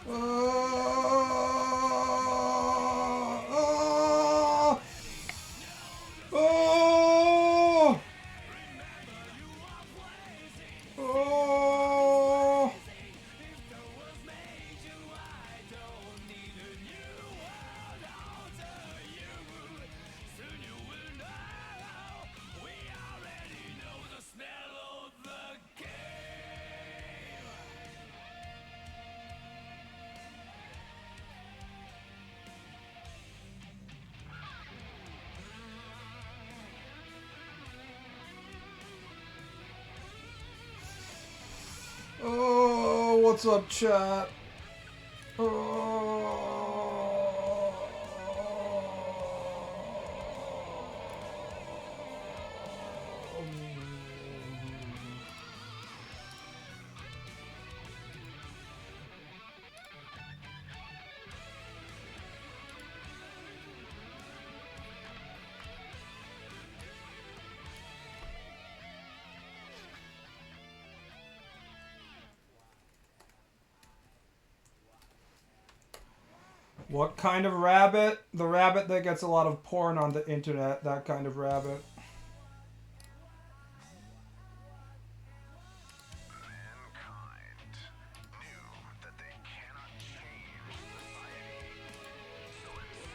Oh! Oh! Oh! Oh, what's up, chat? Oh. What kind of rabbit? The rabbit that gets a lot of porn on the internet, that kind of rabbit.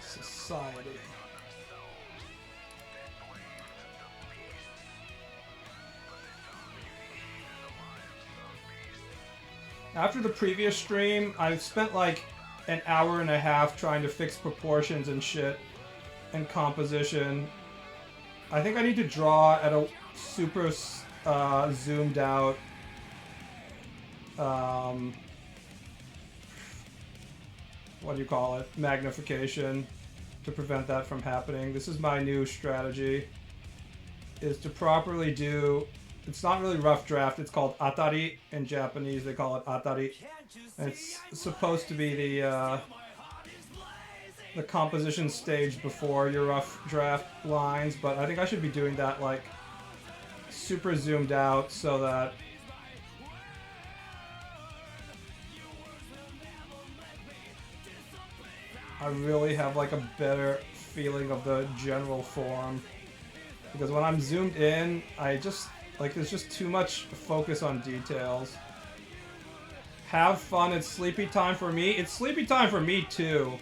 Society. After the previous stream, I spent like an hour and a half trying to fix proportions and shit and composition. I think I need to draw at a super zoomed out what do you call it? Magnification to prevent that from happening. This is my new strategy, is to properly do, it's not really rough draft, it's called atari in Japanese, they call it atari. And it's supposed to be the composition stage before your rough draft lines, but I think I should be doing that like super zoomed out so that I really have like a better feeling of the general form. Because when I'm zoomed in, I just, like, there's just too much focus on details. Have fun, it's sleepy time for me. It's sleepy time for me too.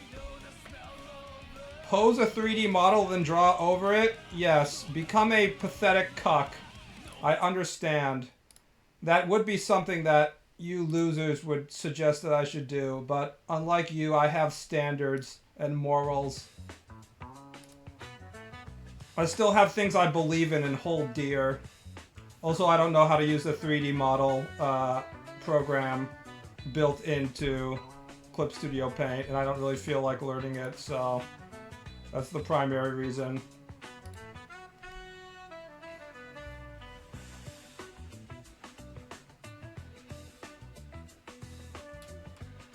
Pose a 3D model, then draw over it? Yes. Become a pathetic cuck. I understand. That would be something that you losers would suggest that I should do, but unlike you, I have standards and morals. I still have things I believe in and hold dear. Also, I don't know how to use the 3D model program built into Clip Studio Paint, and I don't really feel like learning it, so that's the primary reason.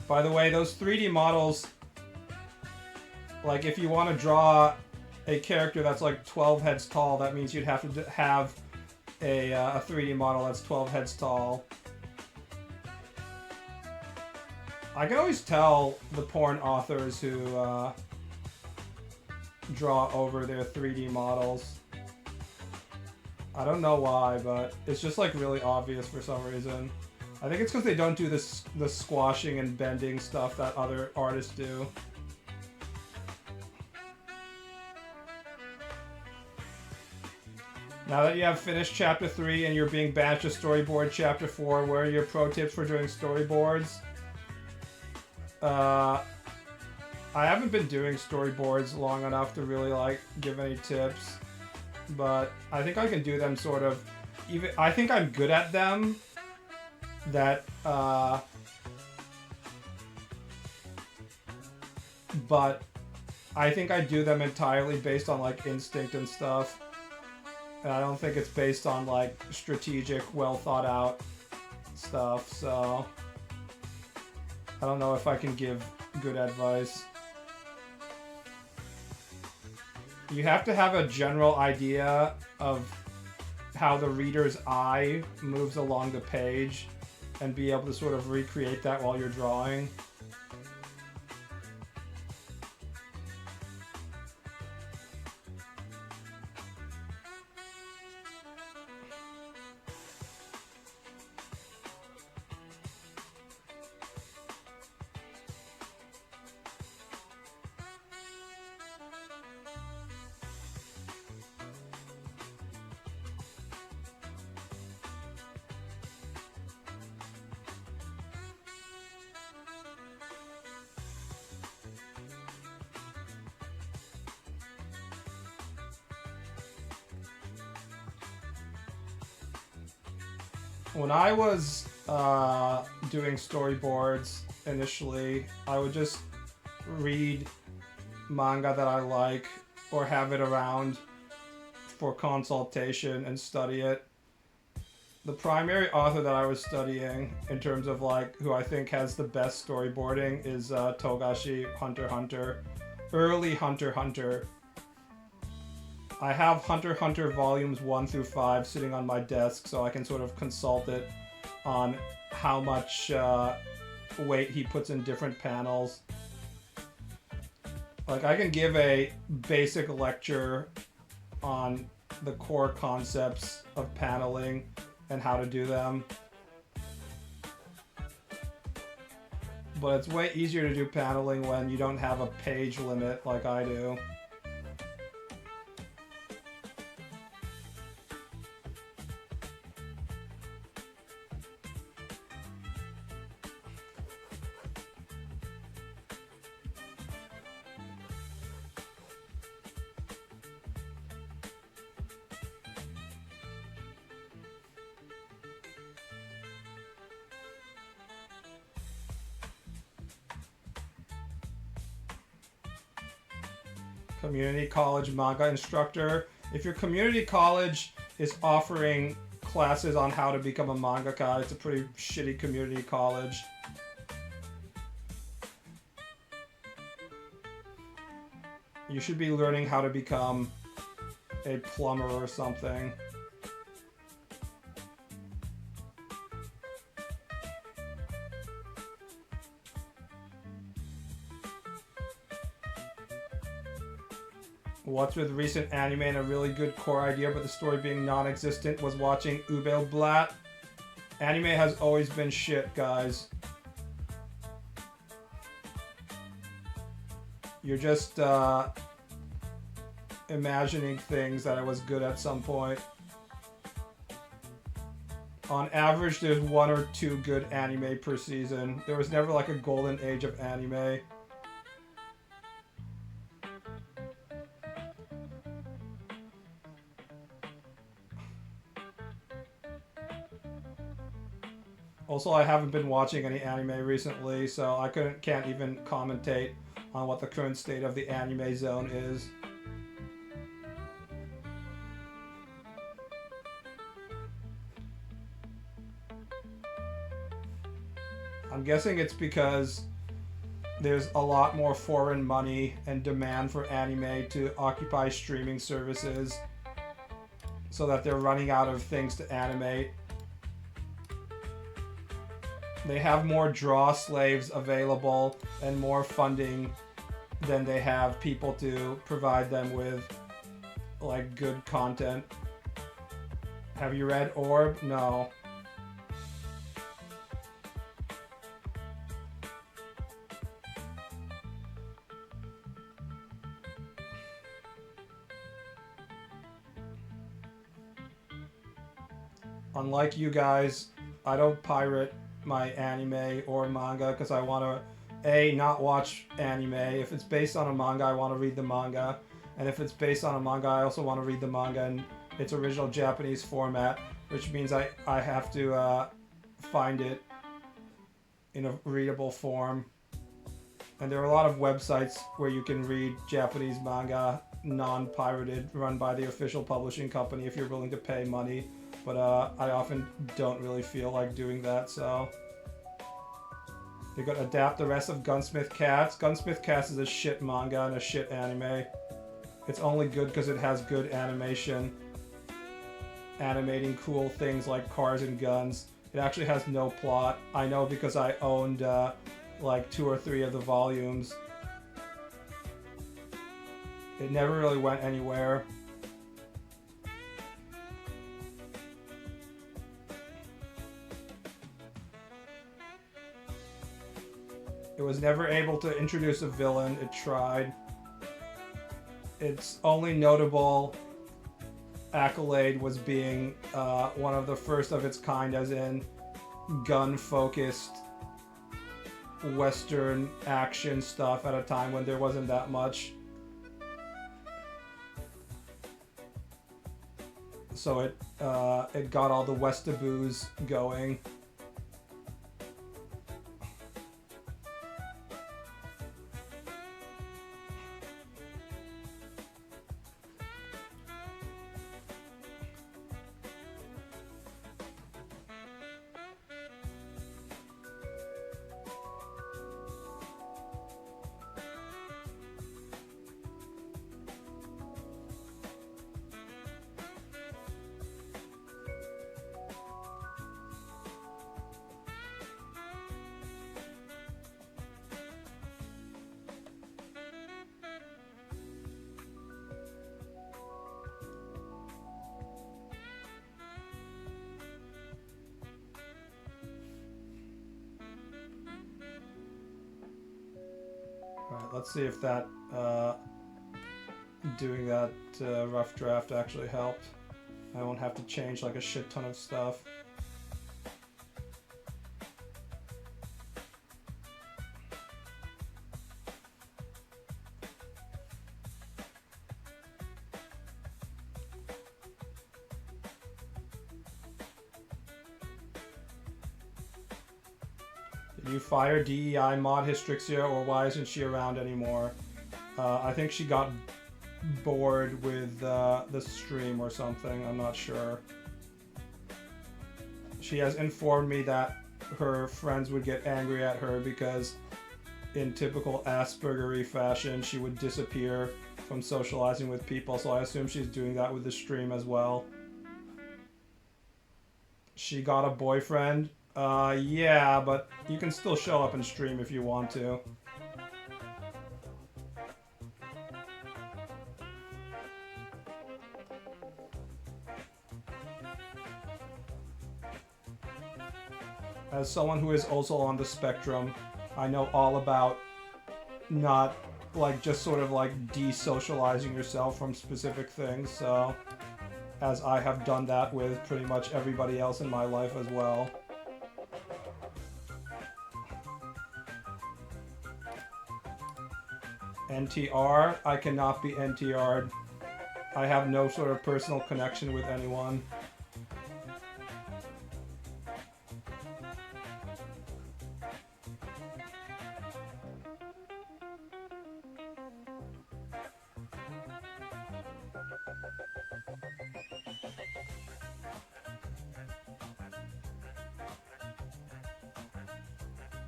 By the way, those 3D models, like if you want to draw a character that's like 12 heads tall, that means you'd have to have a 3D model that's 12 heads tall. I can always tell the porn authors who draw over their 3D models. I don't know why, but it's just like really obvious for some reason. I think it's because they don't do the squashing and bending stuff that other artists do. Now that you have finished Chapter 3 and you're being banished to Storyboard Chapter 4, what are your pro tips for doing storyboards? I haven't been doing storyboards long enough to really like give any tips, but I think I can do them sort of. Even I think I'm good at them. That but I think I do them entirely based on like instinct and stuff. And I don't think it's based on like strategic, well thought out stuff, so I don't know if I can give good advice. You have to have a general idea of how the reader's eye moves along the page and be able to sort of recreate that while you're drawing. When I was doing storyboards initially, I would just read manga that I like or have it around for consultation and study it. The primary author that I was studying in terms of like who I think has the best storyboarding is Togashi Hunter x Hunter. Early Hunter x Hunter. I have Hunter x Hunter volumes 1 through 5 sitting on my desk so I can sort of consult it on how much weight he puts in different panels. Like I can give a basic lecture on the core concepts of paneling and how to do them. But it's way easier to do paneling when you don't have a page limit like I do. Community college manga instructor. If your community college is offering classes on how to become a mangaka, it's a pretty shitty community college. You should be learning how to become a plumber or something. What's with recent anime and a really good core idea but the story being non-existent was watching BaalBud. Anime has always been shit, guys. You're just imagining things that I was good at some point. On average, there's 1 or 2 good anime per season. There was never like a golden age of anime. Also, I haven't been watching any anime recently, so I can't even commentate on what the current state of the anime zone is. I'm guessing it's because there's a lot more foreign money and demand for anime to occupy streaming services, so that they're running out of things to animate. They have more draw slaves available and more funding than they have people to provide them with like good content. Have you read Orb? No. Unlike you guys, I don't pirate my anime or manga because I want to not watch anime. If it's based on a manga, I want to read the manga, and if it's based on a manga, I also want to read the manga in its original Japanese format, which means I have to find it in a readable form. And there are a lot of websites where you can read Japanese manga non-pirated, run by the official publishing company if you're willing to pay money. But I often don't really feel like doing that, so... They're gonna adapt the rest of Gunsmith Cats. Gunsmith Cats is a shit manga and a shit anime. It's only good because it has good animation. Animating cool things like cars and guns. It actually has no plot. I know because I owned like 2 or 3 of the volumes. It never really went anywhere. It was never able to introduce a villain. It tried. Its only notable accolade was being one of the first of its kind, as in gun-focused Western action stuff at a time when there wasn't that much. so it got all the Westaboos going. Alright, let's see if that doing that rough draft actually helped. I won't have to change like a shit ton of stuff. Did you fire DEI mod Hystrixia, or why isn't she around anymore? I think she got bored with the stream or something, I'm not sure. She has informed me that her friends would get angry at her because in typical Aspergery fashion she would disappear from socializing with people, so I assume she's doing that with the stream as well. She got a boyfriend? Yeah, but you can still show up and stream if you want to. As someone who is also on the spectrum, I know all about not, like, just sort of like desocializing yourself from specific things, so as I have done that with pretty much everybody else in my life as well. NTR? I cannot be NTR'd. I have no sort of personal connection with anyone.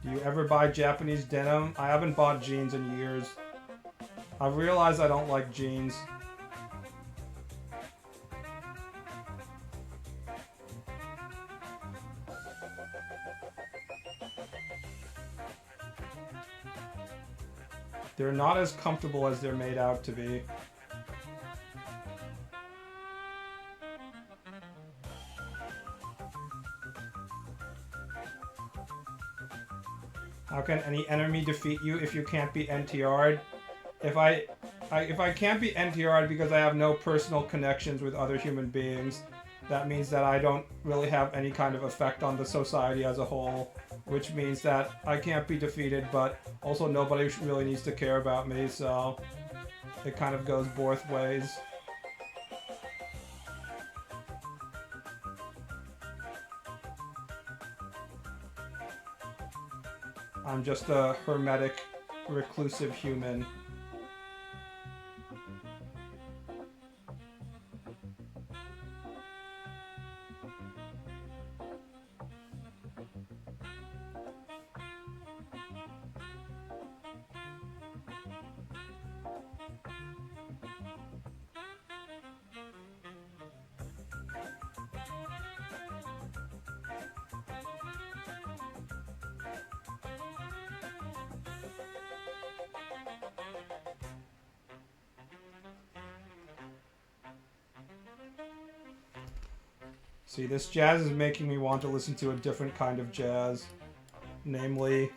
Do you ever buy Japanese denim? I haven't bought jeans in years. I've realized I don't like jeans. They're not as comfortable as they're made out to be. How can any enemy defeat you if you can't be NTR'd? If I can't be NTR'd because I have no personal connections with other human beings, that means that I don't really have any kind of effect on the society as a whole, which means that I can't be defeated, but also nobody really needs to care about me, so it kind of goes both ways. I'm just a hermetic, reclusive human. See, this jazz is making me want to listen to a different kind of jazz, namely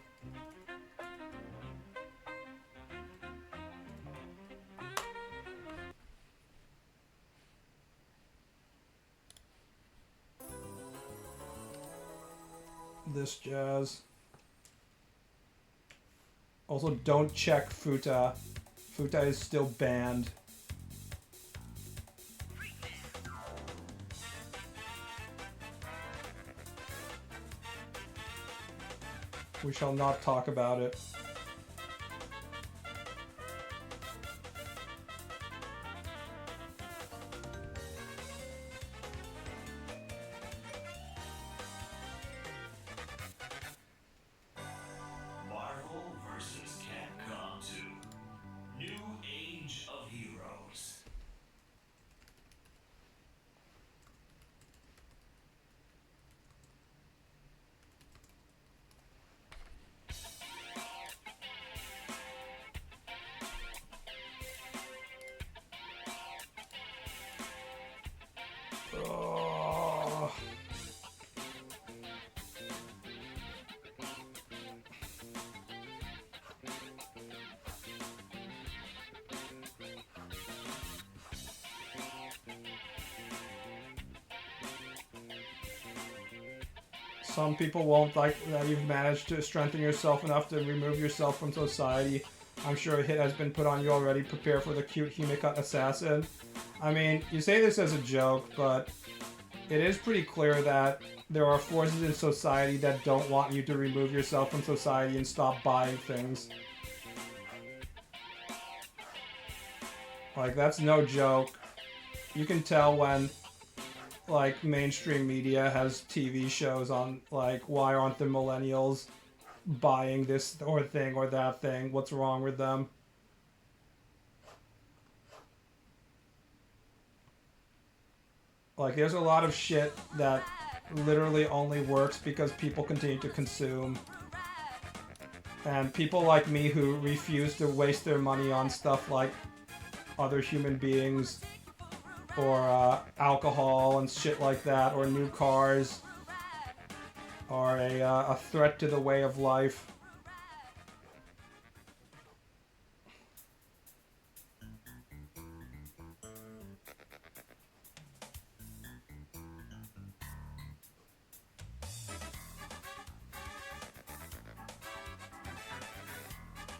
this jazz. Also, don't check Futa. Futa is still banned. We shall not talk about it. Some people won't like that you've managed to strengthen yourself enough to remove yourself from society. I'm sure a hit has been put on you already. Prepare for the cute Himika assassin. I mean, you say this as a joke, but it is pretty clear that there are forces in society that don't want you to remove yourself from society and stop buying things. Like, that's no joke. You can tell when, like, mainstream media has TV shows on, like, why aren't the millennials buying this or thing or that thing? What's wrong with them? Like, there's a lot of shit that literally only works because people continue to consume. And people like me who refuse to waste their money on stuff like other human beings or alcohol and shit like that, or new cars, are a threat to the way of life.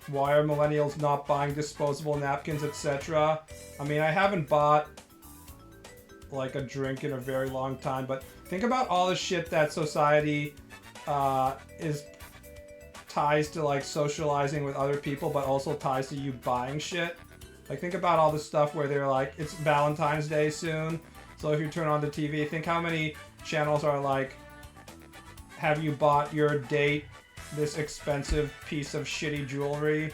Why are millennials not buying disposable napkins, etc.? I mean, I haven't bought like a drink in a very long time, but think about all the shit that society is ties to, like socializing with other people, but also ties to you buying shit. Like, think about all the stuff where they're like, it's Valentine's Day soon, so if you turn on the TV, think how many channels are like, have you bought your date this expensive piece of shitty jewelry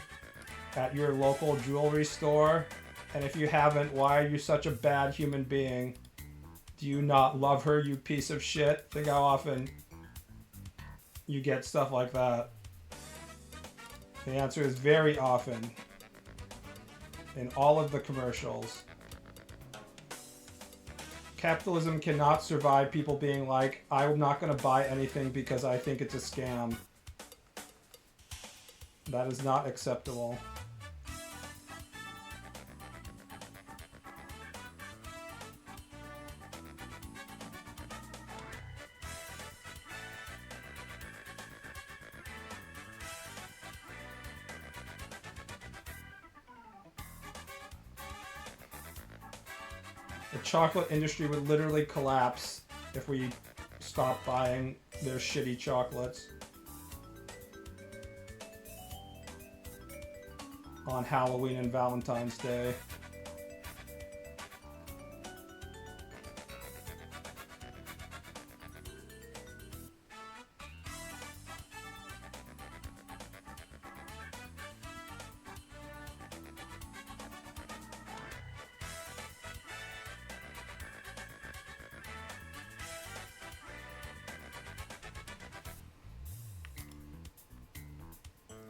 at your local jewelry store? And if you haven't, why are you such a bad human being? Do you not love her, you piece of shit? Think how often you get stuff like that. The answer is very often. In all of the commercials. Capitalism cannot survive people being like, I'm not going to buy anything because I think it's a scam. That is not acceptable. The chocolate industry would literally collapse if we stopped buying their shitty chocolates on Halloween and Valentine's Day.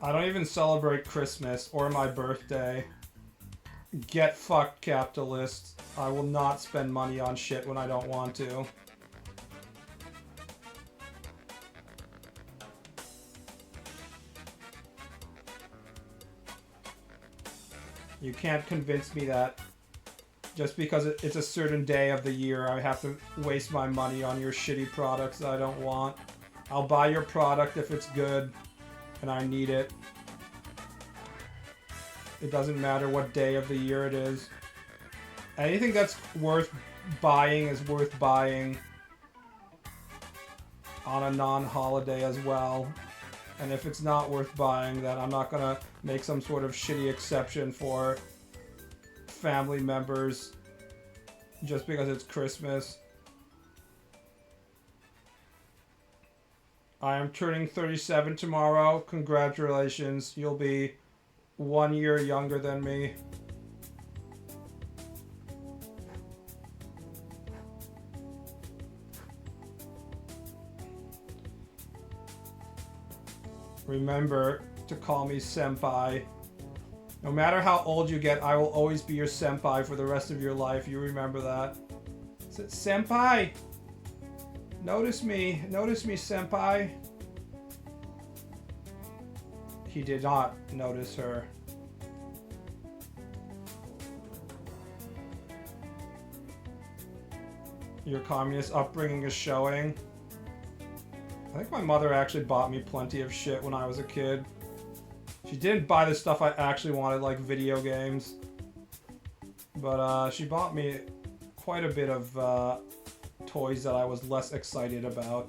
I don't even celebrate Christmas or my birthday. Get fucked, capitalists. I will not spend money on shit when I don't want to. You can't convince me that just because it's a certain day of the year I have to waste my money on your shitty products that I don't want. I'll buy your product if it's good and I need it. It doesn't matter what day of the year it is. Anything that's worth buying is worth buying on a non-holiday as well. And if it's not worth buying, then I'm not gonna make some sort of shitty exception for family members just because it's Christmas. I am turning 37 tomorrow. Congratulations. You'll be 1 year younger than me. Remember to call me senpai. No matter how old you get, I will always be your senpai for the rest of your life. You remember that. Senpai! Notice me, senpai. He did not notice her. Your communist upbringing is showing. I think my mother actually bought me plenty of shit when I was a kid. She didn't buy the stuff I actually wanted, like video games. But she bought me quite a bit of toys that I was less excited about.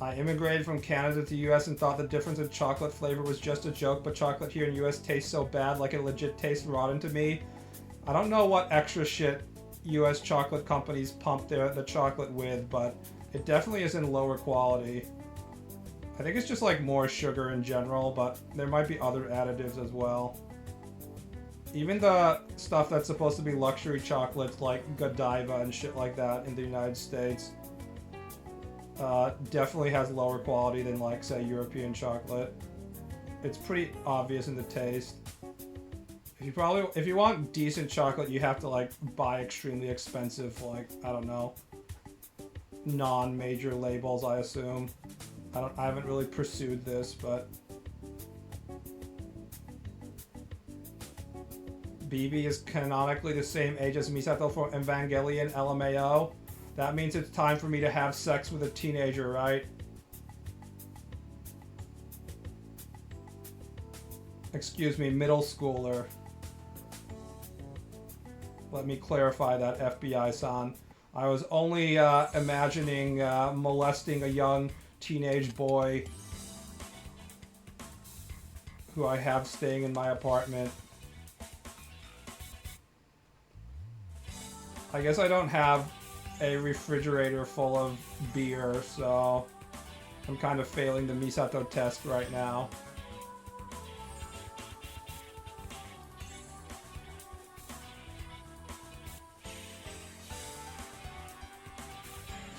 I immigrated from Canada to the US and thought the difference in chocolate flavor was just a joke, but chocolate here in the US tastes so bad, like it legit tastes rotten to me. I don't know what extra shit US chocolate companies pump the chocolate with, but it definitely is in lower quality. I think it's just like more sugar in general, but there might be other additives as well. Even the stuff that's supposed to be luxury chocolates like Godiva and shit like that in the United States definitely has lower quality than, like, say, European chocolate. It's pretty obvious in the taste. If you want decent chocolate, you have to, like, buy extremely expensive, like, I don't know, non-major labels, I assume. I haven't really pursued this, but BB is canonically the same age as Misato for Evangelion LMAO. That means it's time for me to have sex with a teenager, right? Excuse me, middle schooler. Let me clarify that, FBI-san. I was only imagining molesting a young teenage boy who I have staying in my apartment. I guess I don't have a refrigerator full of beer, so I'm kind of failing the Misato test right now.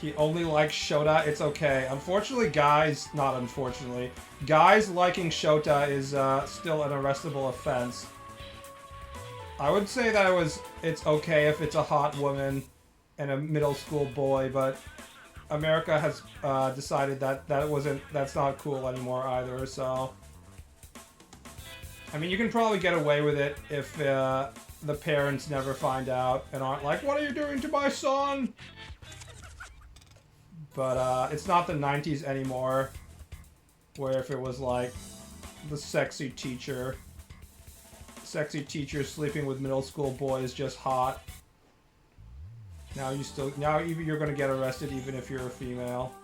He only likes Shota, it's okay. Unfortunately, guys, not unfortunately, guys liking Shota is still an arrestable offense. I would say that it's okay if it's a hot woman and a middle school boy, but America has decided that that's not cool anymore either, so. I mean, you can probably get away with it if the parents never find out and aren't like, what are you doing to my son? But it's not the 90s anymore, where if it was like the sexy teacher sleeping with middle school boys just hot. Now you're gonna get arrested even if you're a female.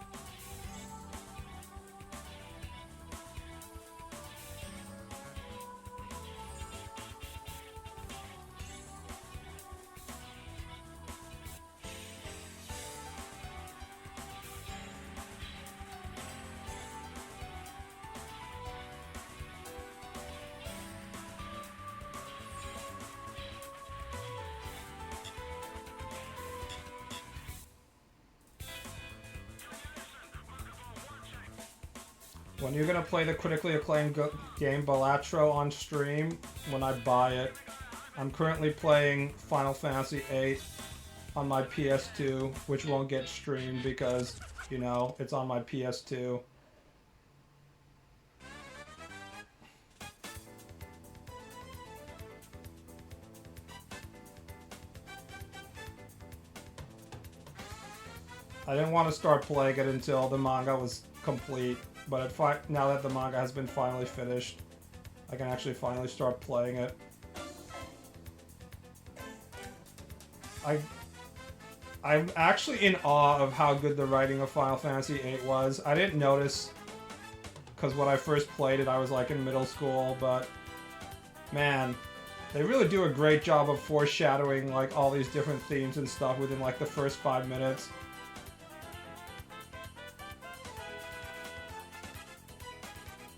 When you're gonna play the critically acclaimed game Balatro on stream? When I buy it. I'm currently playing Final Fantasy VIII on my PS2, which won't get streamed because, you know, it's on my PS2. I didn't want to start playing it until the manga was complete, but now that the manga has been finally finished, I can actually finally start playing it. I'm actually in awe of how good the writing of Final Fantasy VIII was. I didn't notice, because when I first played it, I was like in middle school, but man, they really do a great job of foreshadowing like all these different themes and stuff within like the first 5 minutes.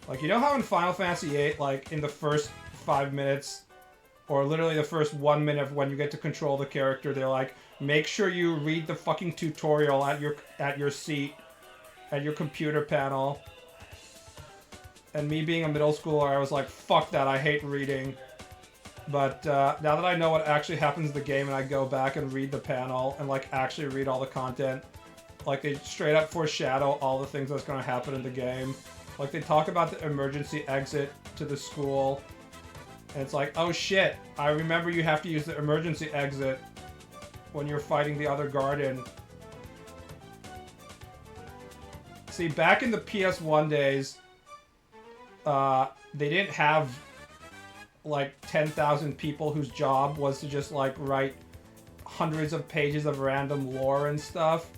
Like, you know how in Final Fantasy VIII, like in the first 5 minutes, or literally the first 1 minute when you get to control the character, they're like, make sure you read the fucking tutorial at your seat, at your computer panel. And me being a middle schooler, I was like, fuck that, I hate reading. But now that I know what actually happens in the game and I go back and read the panel and like actually read all the content, like they straight up foreshadow all the things that's going to happen in the game. Like they talk about the emergency exit to the school. And it's like, oh shit, I remember you have to use the emergency exit when you're fighting the other garden. See, back in the PS1 days, they didn't have like 10,000 people whose job was to just like write hundreds of pages of random lore and stuff.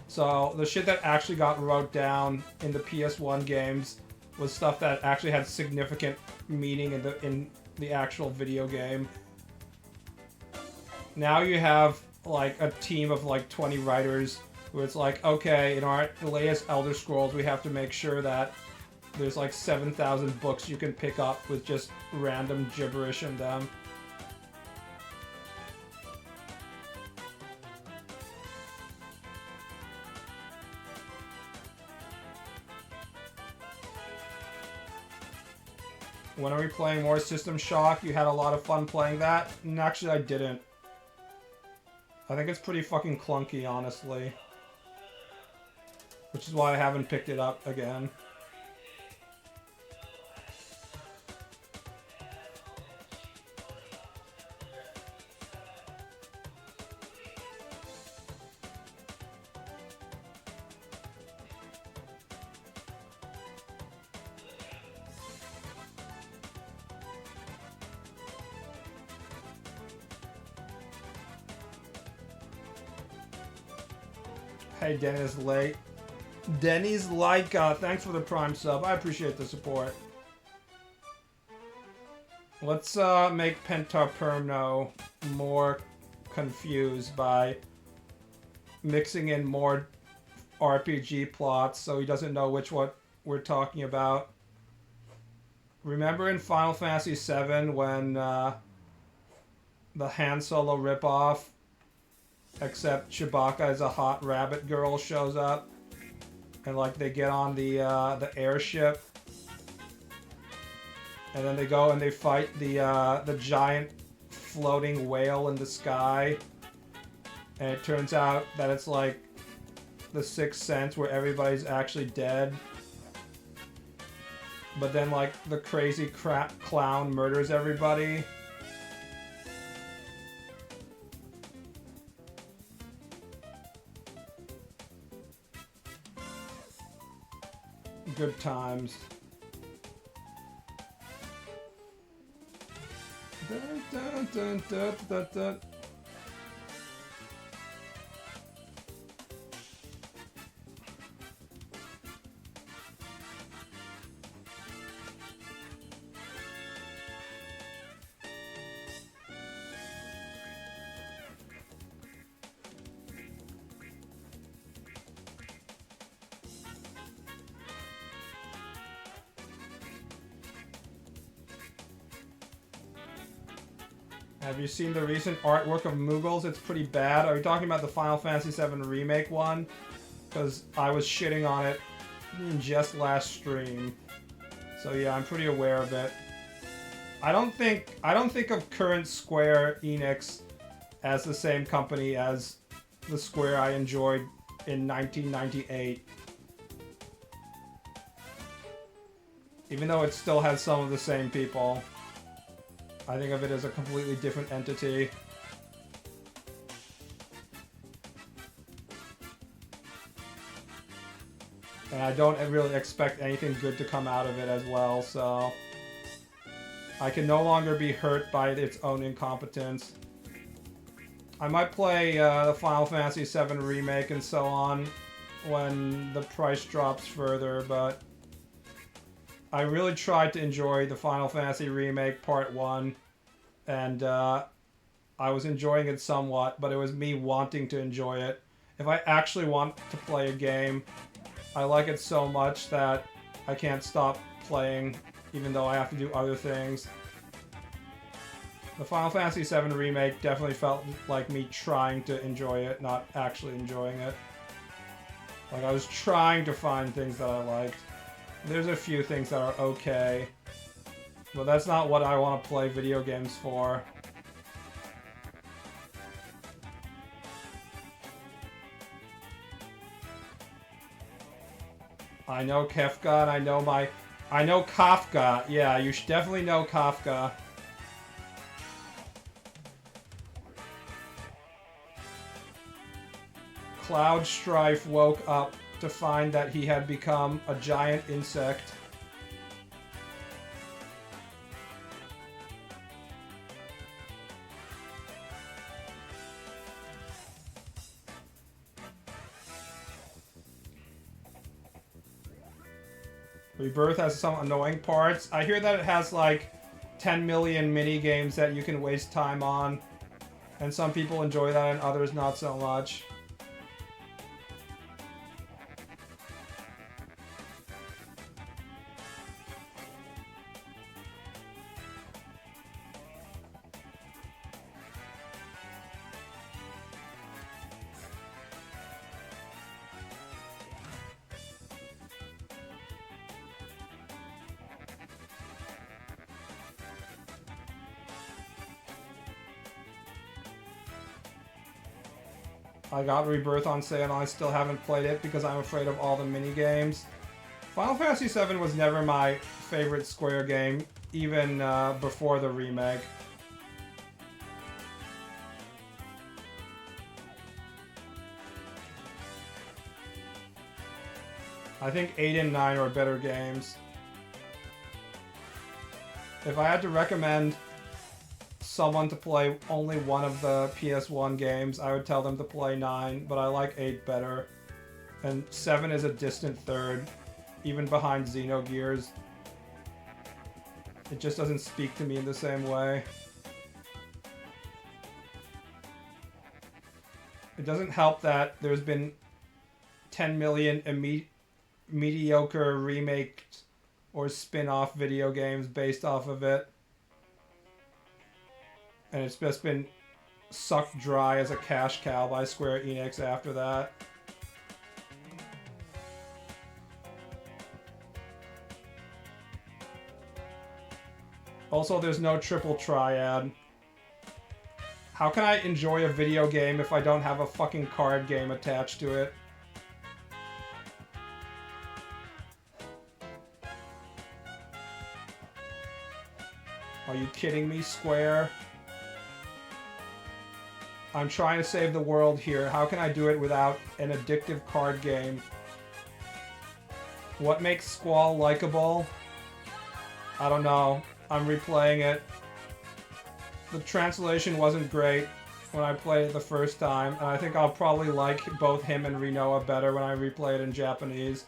So the shit that actually got wrote down in the PS1 games was stuff that actually had significant meaning in the actual video game. Now you have like a team of like 20 writers who it's like, okay, in our latest Elder Scrolls we have to make sure that there's like 7,000 books you can pick up with just random gibberish in them. When are we playing more System Shock? You had a lot of fun playing that? And actually I didn't. I think it's pretty fucking clunky, honestly. Which is why I haven't picked it up again. Hey, Dennis Lake. Denny's like, thanks for the Prime sub. I appreciate the support. Let's make Pentaperno more confused by mixing in more RPG plots so he doesn't know what we're talking about. Remember in Final Fantasy VII when the Han Solo ripoff, except Chewbacca as a hot rabbit girl, shows up, and like they get on the airship, and then they go and they fight the giant floating whale in the sky, and it turns out that it's like the Sixth Sense where everybody's actually dead, but then like the crazy clown murders everybody. Good times. Dun, dun, dun, dun, dun, dun. Have you seen the recent artwork of Moogles? It's pretty bad. Are you talking about the Final Fantasy VII Remake one? Because I was shitting on it just last stream. So yeah, I'm pretty aware of it. I don't think of current Square Enix as the same company as the Square I enjoyed in 1998. Even though it still has some of the same people. I think of it as a completely different entity. And I don't really expect anything good to come out of it as well, so I can no longer be hurt by its own incompetence. I might play the Final Fantasy VII Remake and so on when the price drops further, but I really tried to enjoy the Final Fantasy Remake Part 1, and I was enjoying it somewhat, but it was me wanting to enjoy it. If I actually want to play a game, I like it so much that I can't stop playing, even though I have to do other things. The Final Fantasy VII Remake definitely felt like me trying to enjoy it, not actually enjoying it. Like, I was trying to find things that I liked. There's a few things that are okay, but that's not what I want to play video games for. I know Kefka, and I know Kafka. Yeah, you should definitely know Kafka. Cloud Strife woke up to find that he had become a giant insect. Rebirth has some annoying parts. I hear that it has like 10 million mini games that you can waste time on, and some people enjoy that and others not so much. I got Rebirth on sale and I still haven't played it because I'm afraid of all the mini-games. Final Fantasy VII was never my favorite Square game, even before the remake. I think 8 and 9 are better games. If I had to recommend someone to play only one of the PS1 games, I would tell them to play 9, but I like 8 better. And 7 is a distant third, even behind Xenogears. It just doesn't speak to me in the same way. It doesn't help that there's been 10 million mediocre remakes or spin-off video games based off of it. And it's just been sucked dry as a cash cow by Square Enix after that. Also, there's no triple triad. How can I enjoy a video game if I don't have a fucking card game attached to it? Are you kidding me, Square? I'm trying to save the world here. How can I do it without an addictive card game? What makes Squall likable? I don't know. I'm replaying it. The translation wasn't great when I played it the first time, and I think I'll probably like both him and Rinoa better when I replay it in Japanese.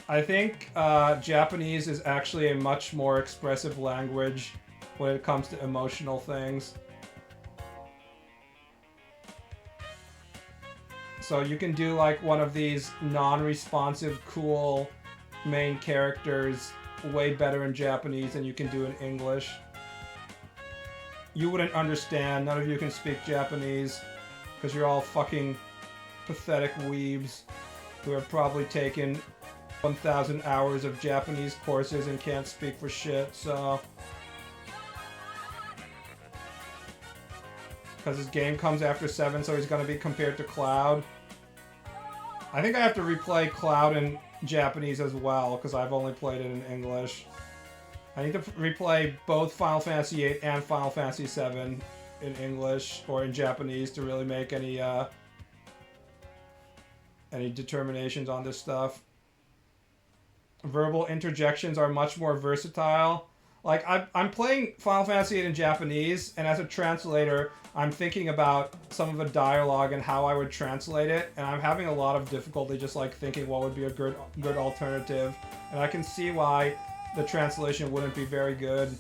I think Japanese is actually a much more expressive language when it comes to emotional things. So you can do like one of these non-responsive, cool main characters way better in Japanese than you can do in English. You wouldn't understand. None of you can speak Japanese because you're all fucking pathetic weebs who have probably taken 1,000 hours of Japanese courses and can't speak for shit, so... Because his game comes after 7, so he's going to be compared to Cloud. I think I have to replay Cloud in Japanese as well, because I've only played it in English. I need to replay both Final Fantasy VIII and Final Fantasy VII in English, or in Japanese, to really make any Any determinations on this stuff? Verbal interjections are much more versatile. Like, I'm playing Final Fantasy VIII in Japanese, and as a translator, I'm thinking about some of the dialogue and how I would translate it, and I'm having a lot of difficulty just like thinking what would be a good alternative. And I can see why the translation wouldn't be very good.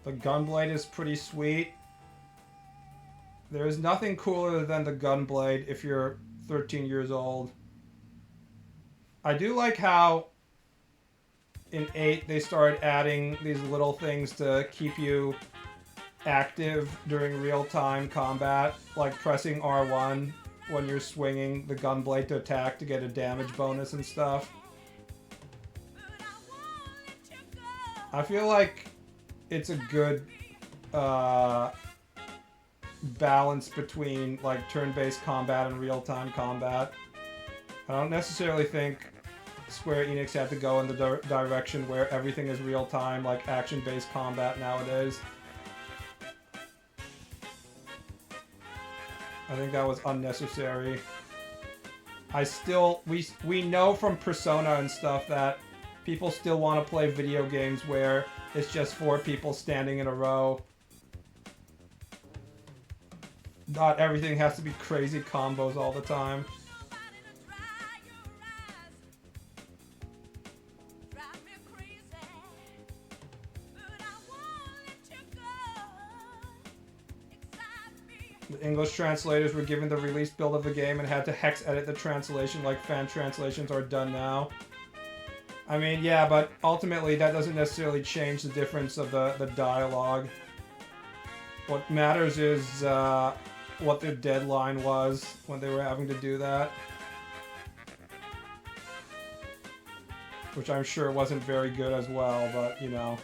The Gunblade is pretty sweet. There is nothing cooler than the Gunblade if you're 13 years old. I do like how in 8 they started adding these little things to keep you active during real-time combat, like pressing R1 when you're swinging the Gunblade to attack to get a damage bonus and stuff. I feel like it's a good balance between like turn-based combat and real-time combat. I don't necessarily think Square Enix had to go in the direction where everything is real-time, like action-based combat nowadays. I think that was unnecessary. We know from Persona and stuff that people still want to play video games where it's just 4 people standing in a row. Not everything has to be crazy combos all the time. The English translators were given the release build of the game and had to hex edit the translation like fan translations are done now. I mean, yeah, but ultimately that doesn't necessarily change the difference of the dialogue. What matters is what their deadline was when they were having to do that. Which I'm sure wasn't very good as well, but, you know.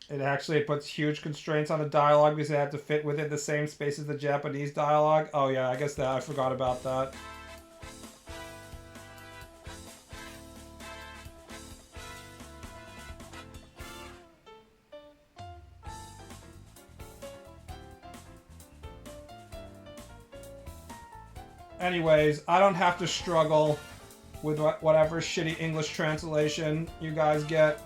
It actually puts huge constraints on the dialogue because they have to fit within the same space as the Japanese dialogue. Oh yeah, I guess that I forgot about that. Anyways, I don't have to struggle with whatever shitty English translation you guys get.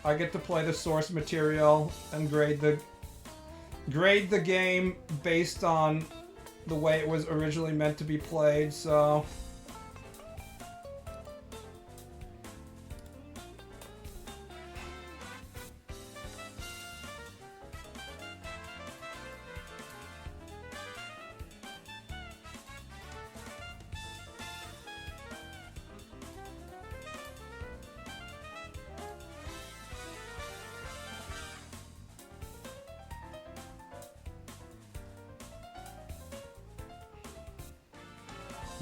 I get to play the source material and grade the game based on the way it was originally meant to be played, so...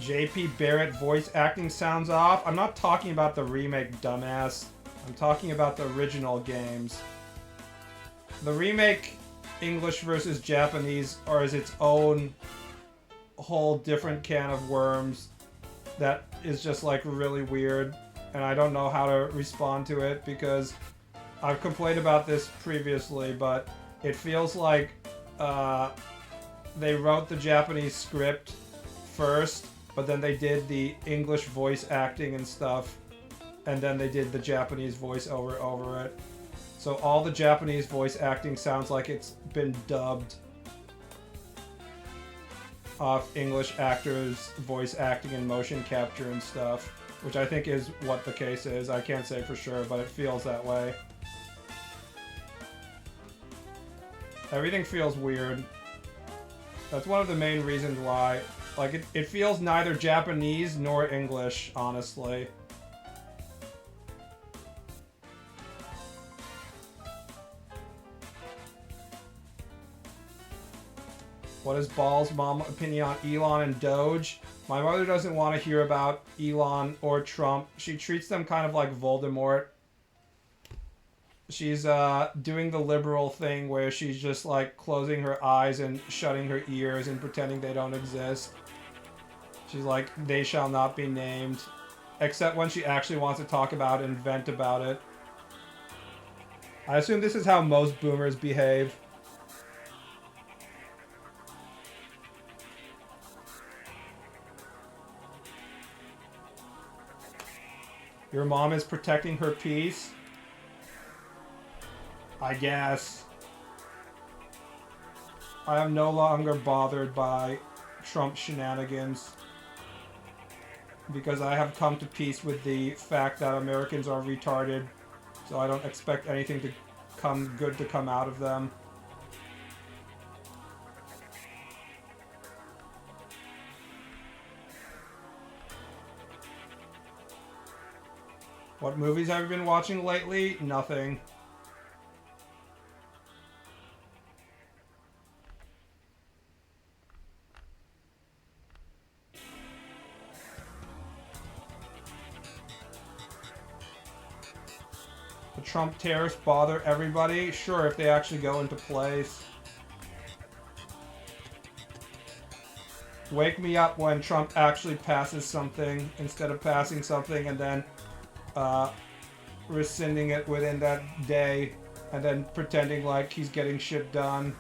JP Barrett voice acting sounds off. I'm not talking about the remake, dumbass. I'm talking about the original games. The remake English versus Japanese is its own whole different can of worms that is just like really weird, and I don't know how to respond to it because I've complained about this previously, but it feels like they wrote the Japanese script first, but then they did the English voice acting and stuff, and then they did the Japanese voice over it. So all the Japanese voice acting sounds like it's been dubbed off English actors voice acting and motion capture and stuff, which I think is what the case is. I can't say for sure, but it feels that way. Everything feels weird. That's one of the main reasons why. Like, it feels neither Japanese nor English, honestly. What is Ball's mom opinion on Elon and Doge? My mother doesn't want to hear about Elon or Trump. She treats them kind of like Voldemort. She's doing the liberal thing where she's just like closing her eyes and shutting her ears and pretending they don't exist. She's like, they shall not be named. Except when she actually wants to talk about it and vent about it. I assume this is how most boomers behave. Your mom is protecting her peace? I guess. I am no longer bothered by Trump shenanigans because I have come to peace with the fact that Americans are retarded, so I don't expect anything to come out of them. What movies have you been watching lately? Nothing. The Trump tariffs bother everybody? Sure, if they actually go into place. Wake me up when Trump actually passes something instead of passing something and then rescinding it within that day and then pretending like he's getting shit done.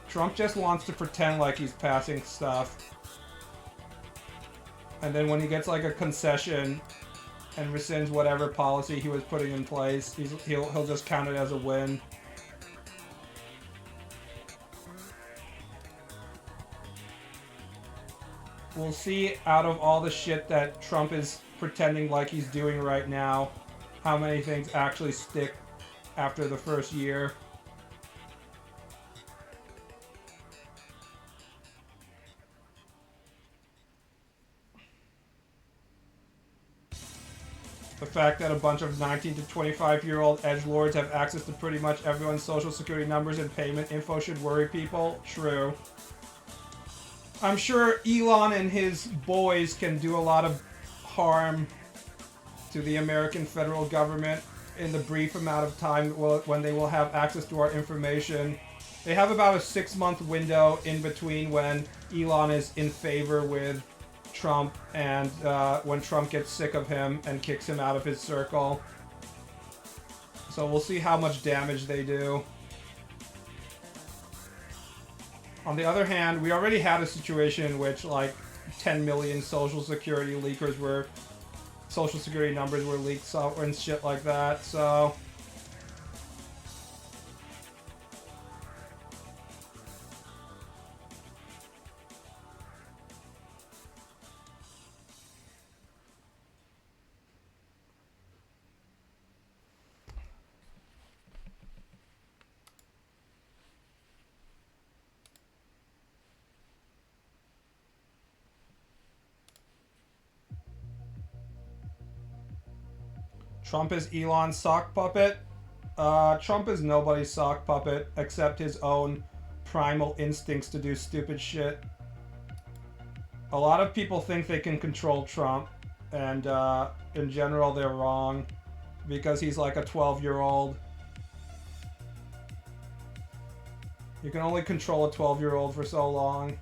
Trump just wants to pretend like he's passing stuff. And then when he gets like a concession and rescinds whatever policy he was putting in place, he'll just count it as a win. We'll see out of all the shit that Trump is pretending like he's doing right now, how many things actually stick after the first year. The fact that a bunch of 19 to 25-year-old edgelords have access to pretty much everyone's social security numbers and payment info should worry people. True. I'm sure Elon and his boys can do a lot of harm to the American federal government in the brief amount of time when they will have access to our information. They have about a 6-month window in between when Elon is in favor with Trump and when Trump gets sick of him and kicks him out of his circle. So we'll see how much damage they do. On the other hand, we already had a situation in which like 10 million social security social security numbers were leaked and shit like that, so Trump is Elon's sock puppet. Trump is nobody's sock puppet except his own primal instincts to do stupid shit. A lot of people think they can control Trump, and in general they're wrong because he's like a 12-year-old. You can only control a 12-year-old for so long.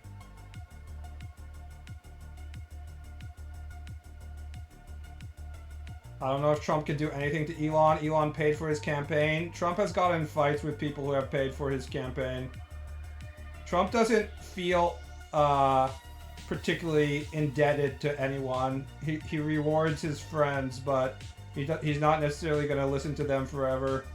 I don't know if Trump can do anything to Elon. Elon paid for his campaign. Trump has gotten in fights with people who have paid for his campaign. Trump doesn't feel particularly indebted to anyone. He rewards his friends, but he's not necessarily going to listen to them forever.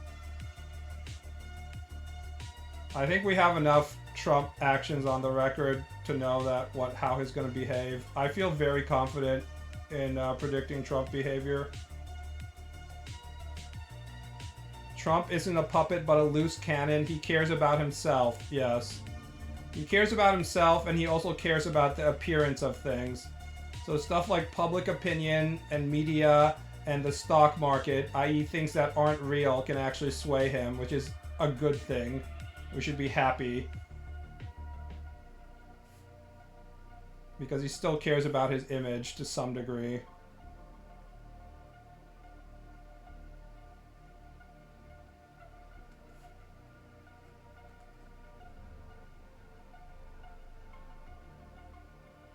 I think we have enough Trump actions on the record to know that how he's going to behave. I feel very confident in predicting Trump behavior. Trump isn't a puppet but a loose cannon. He cares about himself, yes. He cares about himself, and he also cares about the appearance of things. So stuff like public opinion and media and the stock market, i.e. things that aren't real, can actually sway him, which is a good thing. We should be happy. Because he still cares about his image to some degree.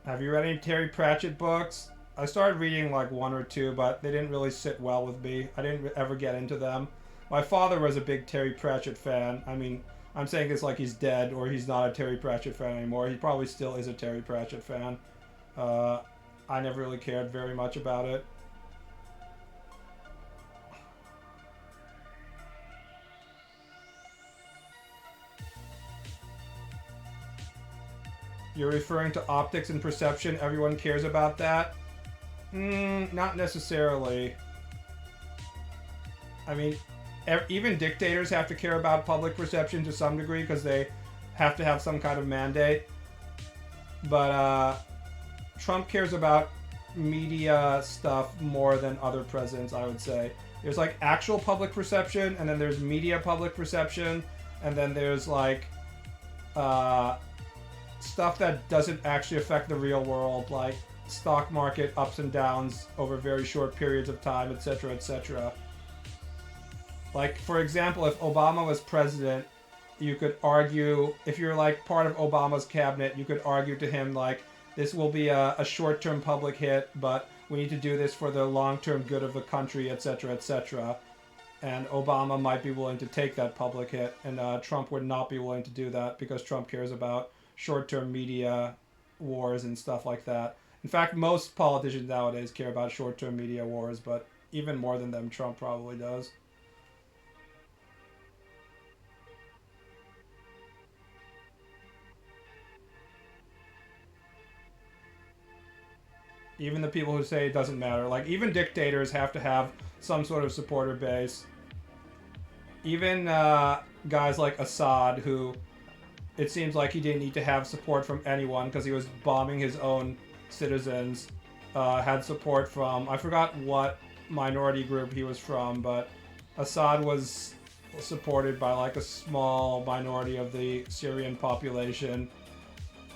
Have you read any Terry Pratchett books? I started reading like one or two, but they didn't really sit well with me. I didn't ever get into them. My father was a big Terry Pratchett fan. I mean, I'm saying this like he's dead or he's not a Terry Pratchett fan anymore. He probably still is a Terry Pratchett fan. I never really cared very much about it. You're referring to optics and perception? Everyone cares about that? Not necessarily. I mean, even dictators have to care about public perception to some degree because they have to have some kind of mandate. But Trump cares about media stuff more than other presidents, I would say. There's like actual public perception, and then there's media public perception, and then there's like stuff that doesn't actually affect the real world, like stock market ups and downs over very short periods of time, etc., etc. Like, for example, if Obama was president, you could argue, if you're like part of Obama's cabinet, you could argue to him like, this will be a short-term public hit, but we need to do this for the long-term good of the country, etc., etc. And Obama might be willing to take that public hit, and Trump would not be willing to do that because Trump cares about short-term media wars and stuff like that. In fact, most politicians nowadays care about short-term media wars, but even more than them, Trump probably does. Even the people who say it doesn't matter. Like, even dictators have to have some sort of supporter base. Even guys like Assad, who it seems like he didn't need to have support from anyone because he was bombing his own citizens, had support from, I forgot what minority group he was from, but Assad was supported by like a small minority of the Syrian population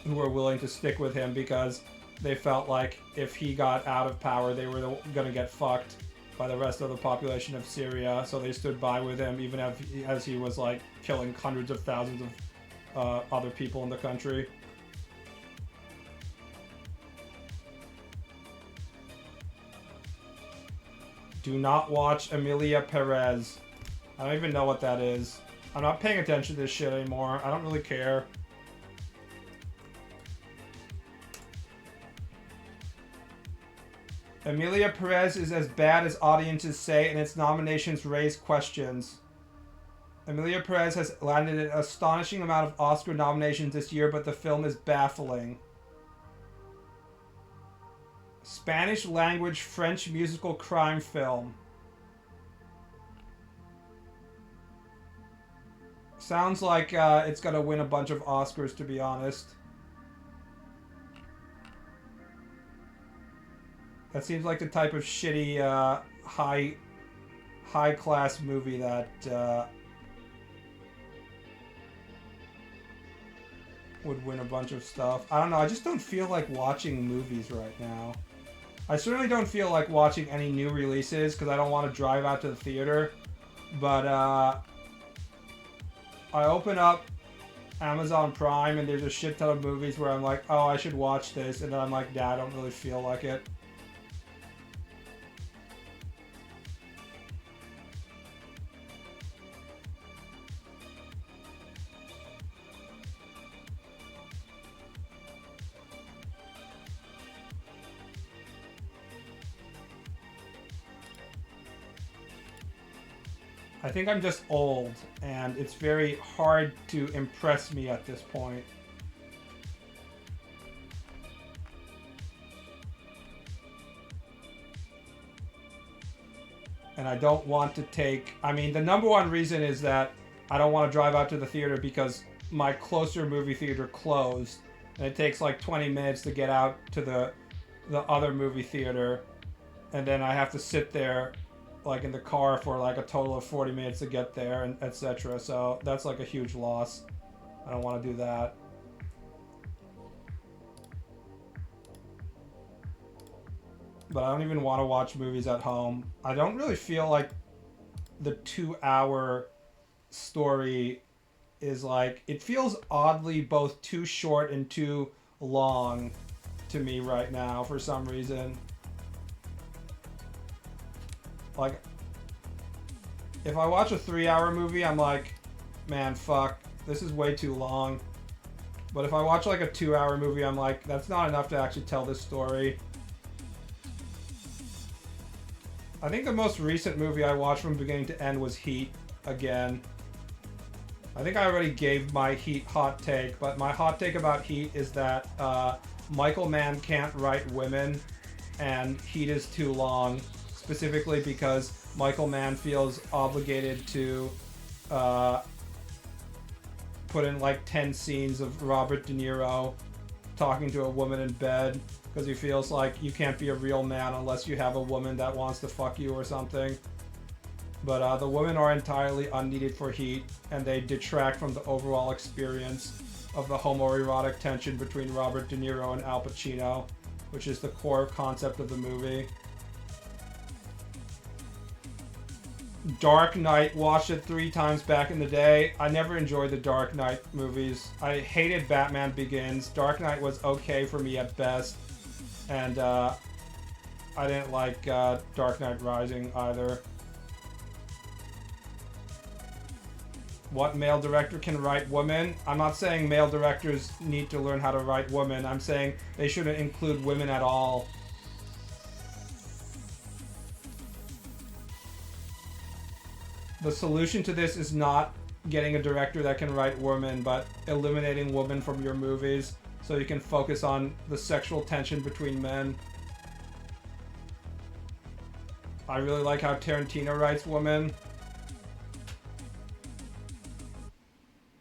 who were willing to stick with him because they felt like if he got out of power, they were going to get fucked by the rest of the population of Syria. So they stood by with him even as he was like killing hundreds of thousands of other people in the country. Do not watch Emilia Perez. I don't even know what that is. I'm not paying attention to this shit anymore. I don't really care. Emilia Perez is as bad as audiences say, and its nominations raise questions. Emilia Perez has landed an astonishing amount of Oscar nominations this year, but the film is baffling. Spanish language French musical crime film. Sounds like it's gonna win a bunch of Oscars, to be honest. That seems like the type of shitty high class movie that would win a bunch of stuff. I don't know, I just don't feel like watching movies right now. I certainly don't feel like watching any new releases because I don't want to drive out to the theater. But I open up Amazon Prime and there's a shit ton of movies where I'm like, oh, I should watch this, and then I'm like, nah, I don't really feel like it. I think I'm just old, and it's very hard to impress me at this point. And I don't want to take... I mean, the number one reason is that I don't want to drive out to the theater because my closer movie theater closed. And it takes like 20 minutes to get out to the other movie theater. And then I have to sit there like in the car for like a total of 40 minutes to get there, and etc. So that's like a huge loss. I don't want to do that. But I don't even want to watch movies at home. I don't really feel like the 2-hour story is like... It feels oddly both too short and too long to me right now for some reason. Like, if I watch a 3-hour movie, I'm like, man, fuck, this is way too long. But if I watch like a 2-hour movie, I'm like, that's not enough to actually tell this story. I think the most recent movie I watched from beginning to end was Heat, again. I think I already gave my Heat hot take, but my hot take about Heat is that Michael Mann can't write women, and Heat is too long, specifically because Michael Mann feels obligated to put in like 10 scenes of Robert De Niro talking to a woman in bed, because he feels like you can't be a real man unless you have a woman that wants to fuck you or something. But the women are entirely unneeded for Heat, and they detract from the overall experience of the homoerotic tension between Robert De Niro and Al Pacino, which is the core concept of the movie. Dark Knight, watched it 3 times back in the day. I never enjoyed the Dark Knight movies. I hated Batman Begins. Dark Knight was okay for me at best. And I didn't like Dark Knight Rising either. What male director can write women? I'm not saying male directors need to learn how to write women. I'm saying they shouldn't include women at all. The solution to this is not getting a director that can write women, but eliminating women from your movies so you can focus on the sexual tension between men. I really like how Tarantino writes women.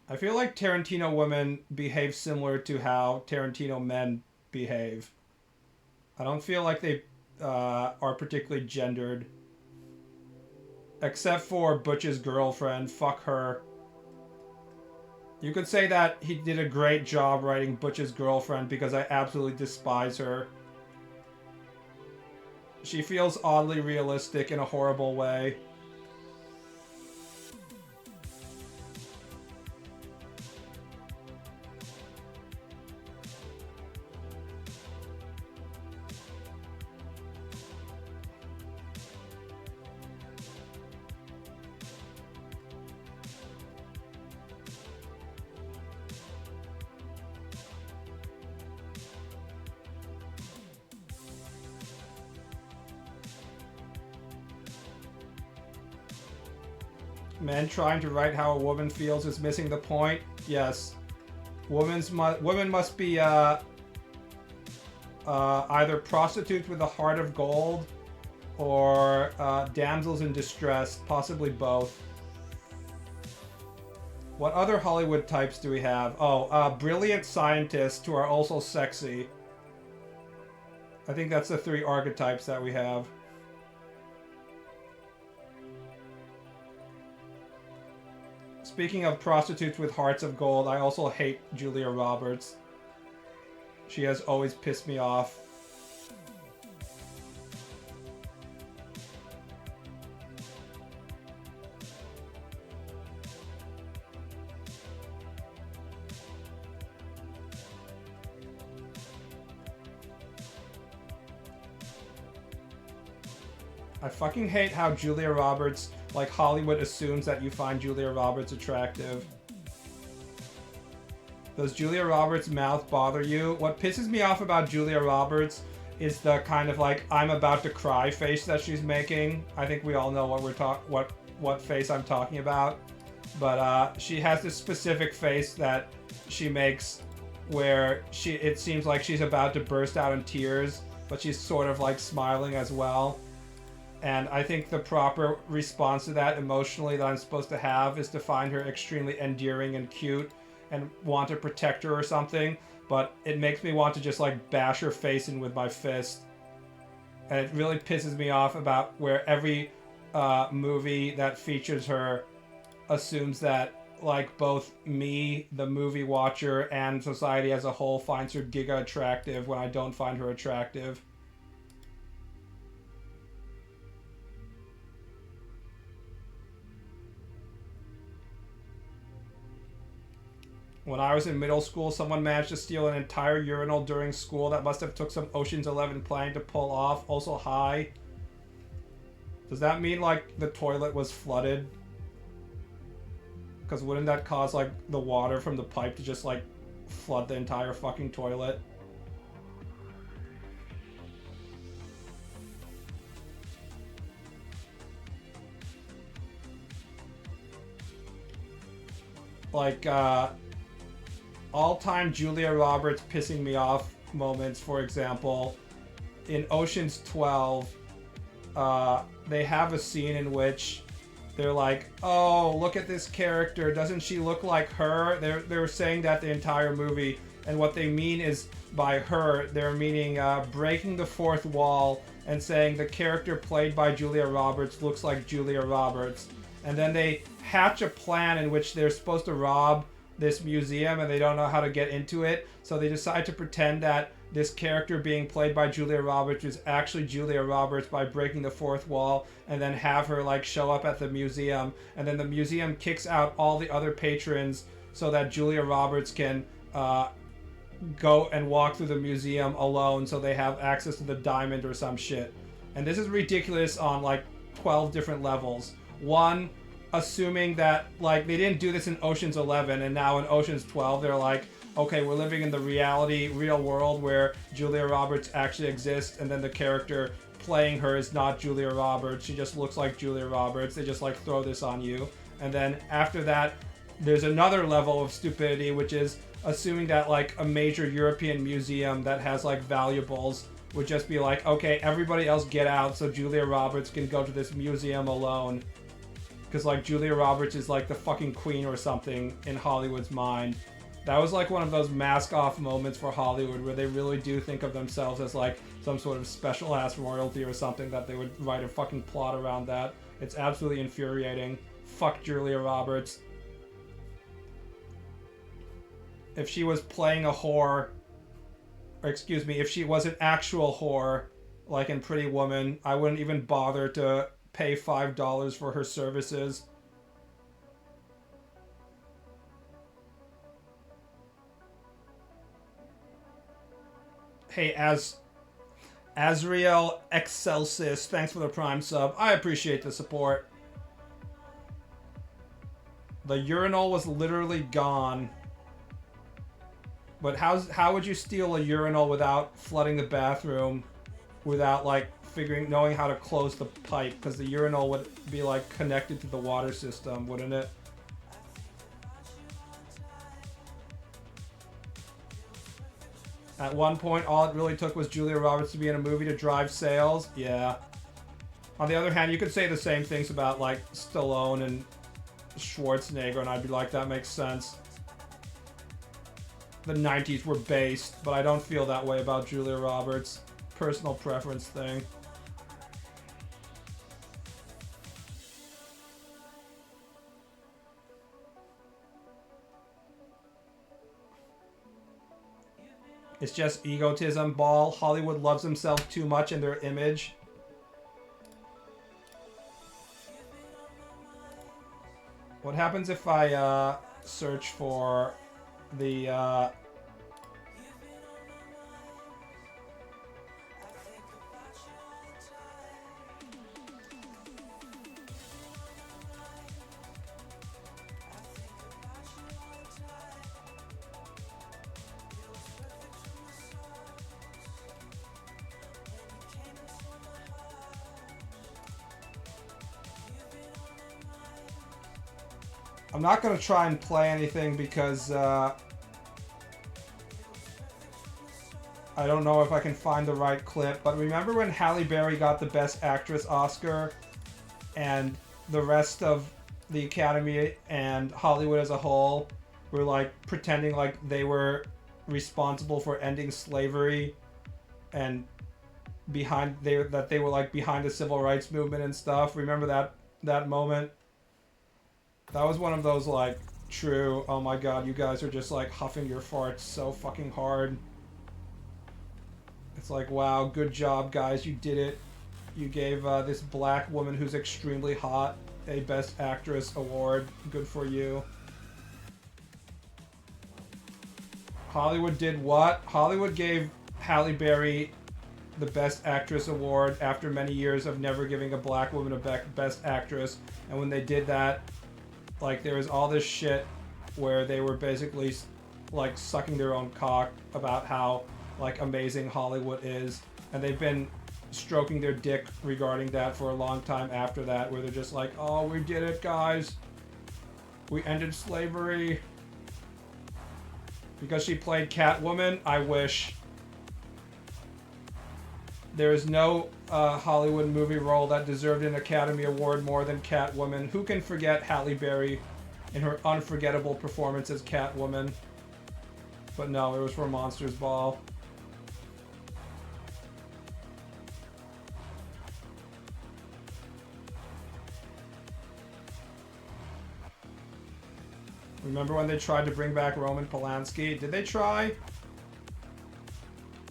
I feel like Tarantino women behave similar to how Tarantino men behave. I don't feel like they are particularly gendered. Except for Butch's girlfriend. Fuck her. You could say that he did a great job writing Butch's girlfriend because I absolutely despise her. She feels oddly realistic in a horrible way. Men trying to write how a woman feels is missing the point. Yes. Women must be either prostitutes with a heart of gold or damsels in distress, possibly both. What other Hollywood types do we have? Oh, brilliant scientists who are also sexy. I think that's the 3 archetypes that we have. Speaking of prostitutes with hearts of gold, I also hate Julia Roberts. She has always pissed me off. I fucking hate how Julia Roberts, like Hollywood assumes that you find Julia Roberts attractive. Does Julia Roberts' mouth bother you? What pisses me off about Julia Roberts is the kind of like I'm about to cry face that she's making. I think we all know what face I'm talking about. But she has this specific face that she makes where it seems like she's about to burst out in tears, but she's sort of like smiling as well. And I think the proper response to that emotionally that I'm supposed to have is to find her extremely endearing and cute and want to protect her or something. But it makes me want to just like bash her face in with my fist. And it really pisses me off about where every movie that features her assumes that like both me, the movie watcher, and society as a whole finds her giga attractive when I don't find her attractive. When I was in middle school, someone managed to steal an entire urinal during school. That must have took some Ocean's 11 planning to pull off. Also, hi. Does that mean, like, the toilet was flooded? Because wouldn't that cause, like, the water from the pipe to just, like, flood the entire fucking toilet? Like, all-time Julia Roberts pissing me off moments, for example, in Ocean's 12, they have a scene in which they're like, oh, look at this character, doesn't she look like her? They're saying that the entire movie, and what they mean is, by her, they're meaning breaking the fourth wall and saying the character played by Julia Roberts looks like Julia Roberts. And then they hatch a plan in which they're supposed to rob this museum and they don't know how to get into it, so they decide to pretend that this character being played by Julia Roberts is actually Julia Roberts by breaking the fourth wall, and then have her like show up at the museum, and then the museum kicks out all the other patrons so that Julia Roberts can go and walk through the museum alone so they have access to the diamond or some shit. And this is ridiculous on like 12 different levels. One, assuming that like they didn't do this in Ocean's 11 and now in Ocean's 12 they're like, okay, we're living in the real world where Julia Roberts actually exists, and then the character playing her is not Julia Roberts, she just looks like Julia Roberts. They just like throw this on you. And then after that there's another level of stupidity, which is assuming that like a major European museum that has like valuables would just be like, okay, everybody else get out so Julia Roberts can go to this museum alone. Because like Julia Roberts is like the fucking queen or something in Hollywood's mind. That was like one of those mask-off moments for Hollywood where they really do think of themselves as like some sort of special-ass royalty or something, that they would write a fucking plot around that. It's absolutely infuriating. Fuck Julia Roberts. If she was playing a whore, or excuse me, if she was an actual whore, like in Pretty Woman, I wouldn't even bother to pay $5 for her services. Hey, Azriel Excelsis, thanks for the Prime sub. I appreciate the support. The urinal was literally gone. But how would you steal a urinal without flooding the bathroom, without like knowing how to close the pipe? Because the urinal would be like connected to the water system, wouldn't it? At one point, all it really took was Julia Roberts to be in a movie to drive sales. Yeah. On the other hand, you could say the same things about like Stallone and Schwarzenegger, and I'd be like, that makes sense. The 90s were based, but I don't feel that way about Julia Roberts. Personal preference thing. It's just egotism, Ball. Hollywood loves themselves too much in their image. What happens if I search for the I'm not going to try and play anything because I don't know if I can find the right clip. But remember when Halle Berry got the Best Actress Oscar and the rest of the Academy and Hollywood as a whole were like pretending like they were responsible for ending slavery and that they were like behind the civil rights movement and stuff. Remember that moment? That was one of those like true, oh my god, you guys are just like huffing your farts so fucking hard. It's like, wow, good job guys, you did it. You gave this black woman who's extremely hot a Best Actress award. Good for you. Hollywood did what? Hollywood gave Halle Berry the Best Actress award after many years of never giving a black woman a Best Actress. And when they did that, like, there was all this shit where they were basically like sucking their own cock about how like amazing Hollywood is, and they've been stroking their dick regarding that for a long time after that, where they're just like, oh, we did it guys, we ended slavery. Because she played Catwoman, I wish. There is no Hollywood movie role that deserved an Academy Award more than Catwoman. Who can forget Halle Berry in her unforgettable performance as Catwoman? But no, it was for Monsters Ball. Remember when they tried to bring back Roman Polanski? Did they try?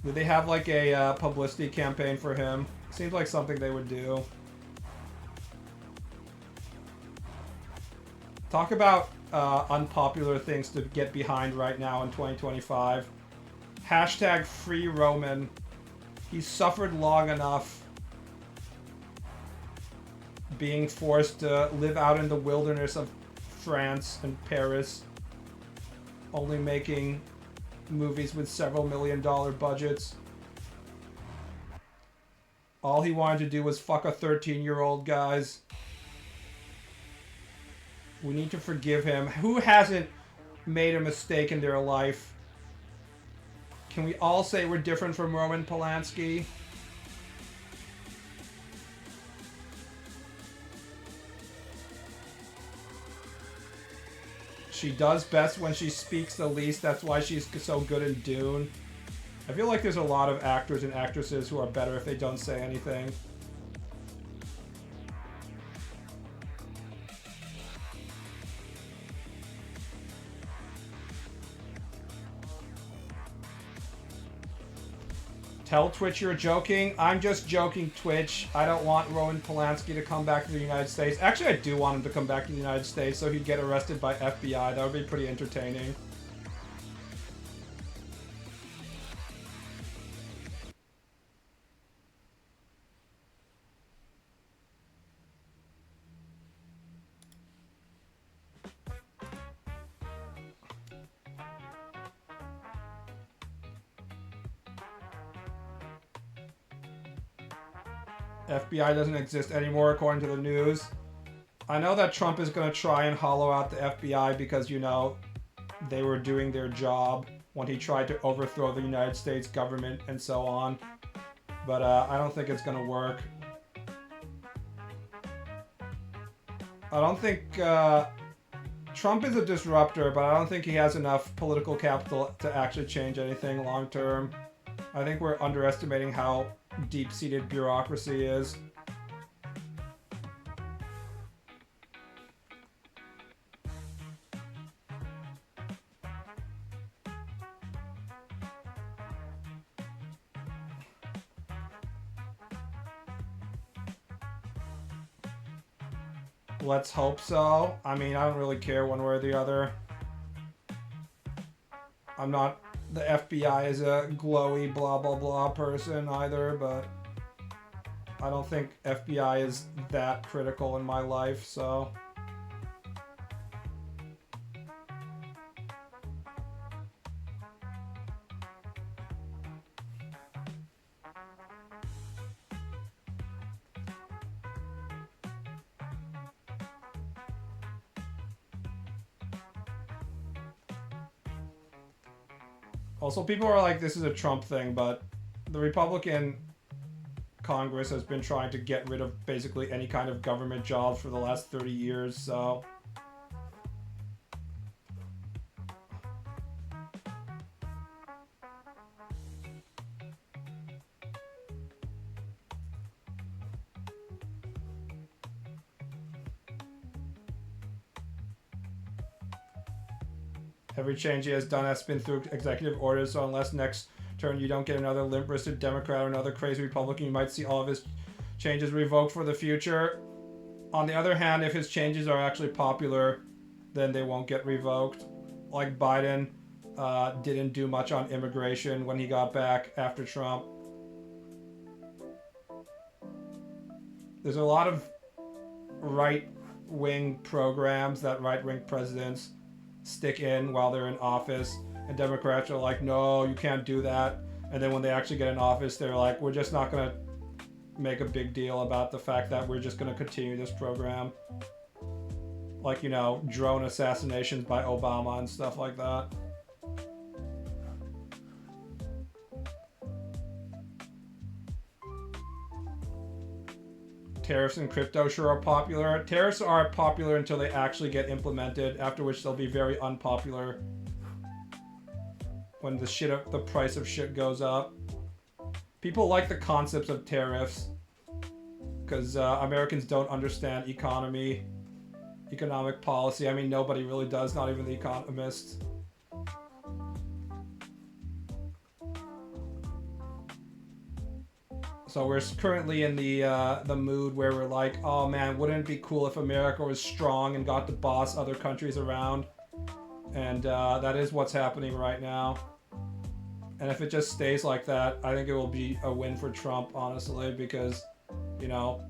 Did they have like a publicity campaign for him? Seems like something they would do. Talk about unpopular things to get behind right now in 2025. Hashtag free Roman. He's suffered long enough being forced to live out in the wilderness of France and Paris, only making movies with several $million budgets. All he wanted to do was fuck a 13-year-old, guys. We need to forgive him. Who hasn't made a mistake in their life? Can we all say we're different from Roman Polanski? She does best when she speaks the least. That's why she's so good in Dune. I feel like there's a lot of actors and actresses who are better if they don't say anything. Tell Twitch you're joking. I'm just joking, Twitch. I don't want Roman Polanski to come back to the United States. Actually, I do want him to come back to the United States so he'd get arrested by FBI. That would be pretty entertaining. FBI doesn't exist anymore, according to the news. I know that Trump is going to try and hollow out the FBI because, you know, they were doing their job when he tried to overthrow the United States government and so on. But I don't think it's going to work. I don't think... Trump is a disruptor, but I don't think he has enough political capital to actually change anything long term. I think we're underestimating how deep-seated bureaucracy is. Let's hope so. I mean, I don't really care one way or the other. I'm not the FBI is a glowy blah blah blah person either, but I don't think FBI is that critical in my life, so... Also, people are like, this is a Trump thing, but the Republican Congress has been trying to get rid of basically any kind of government jobs for the last 30 years, so. Every change he has done has been through executive orders, so unless next turn you don't get another limp-wristed Democrat or another crazy Republican, you might see all of his changes revoked for the future. On the other hand, if his changes are actually popular, then they won't get revoked. Like Biden didn't do much on immigration when he got back after Trump. There's a lot of right-wing programs that right-wing presidents stick in while they're in office, and Democrats are like, no, you can't do that. And then when they actually get in office, they're like, we're just not going to make a big deal about the fact that we're just going to continue this program. Like, you know, drone assassinations by Obama and stuff like that. Tariffs and crypto sure are popular. Tariffs are popular until they actually get implemented, after which they'll be very unpopular when the price of shit goes up. People like the concepts of tariffs because Americans don't understand economic policy. I mean, nobody really does, not even the economists. So we're currently in the mood where we're like, oh man, wouldn't it be cool if America was strong and got to boss other countries around? And that is what's happening right now. And if it just stays like that, I think it will be a win for Trump, honestly, because, you know,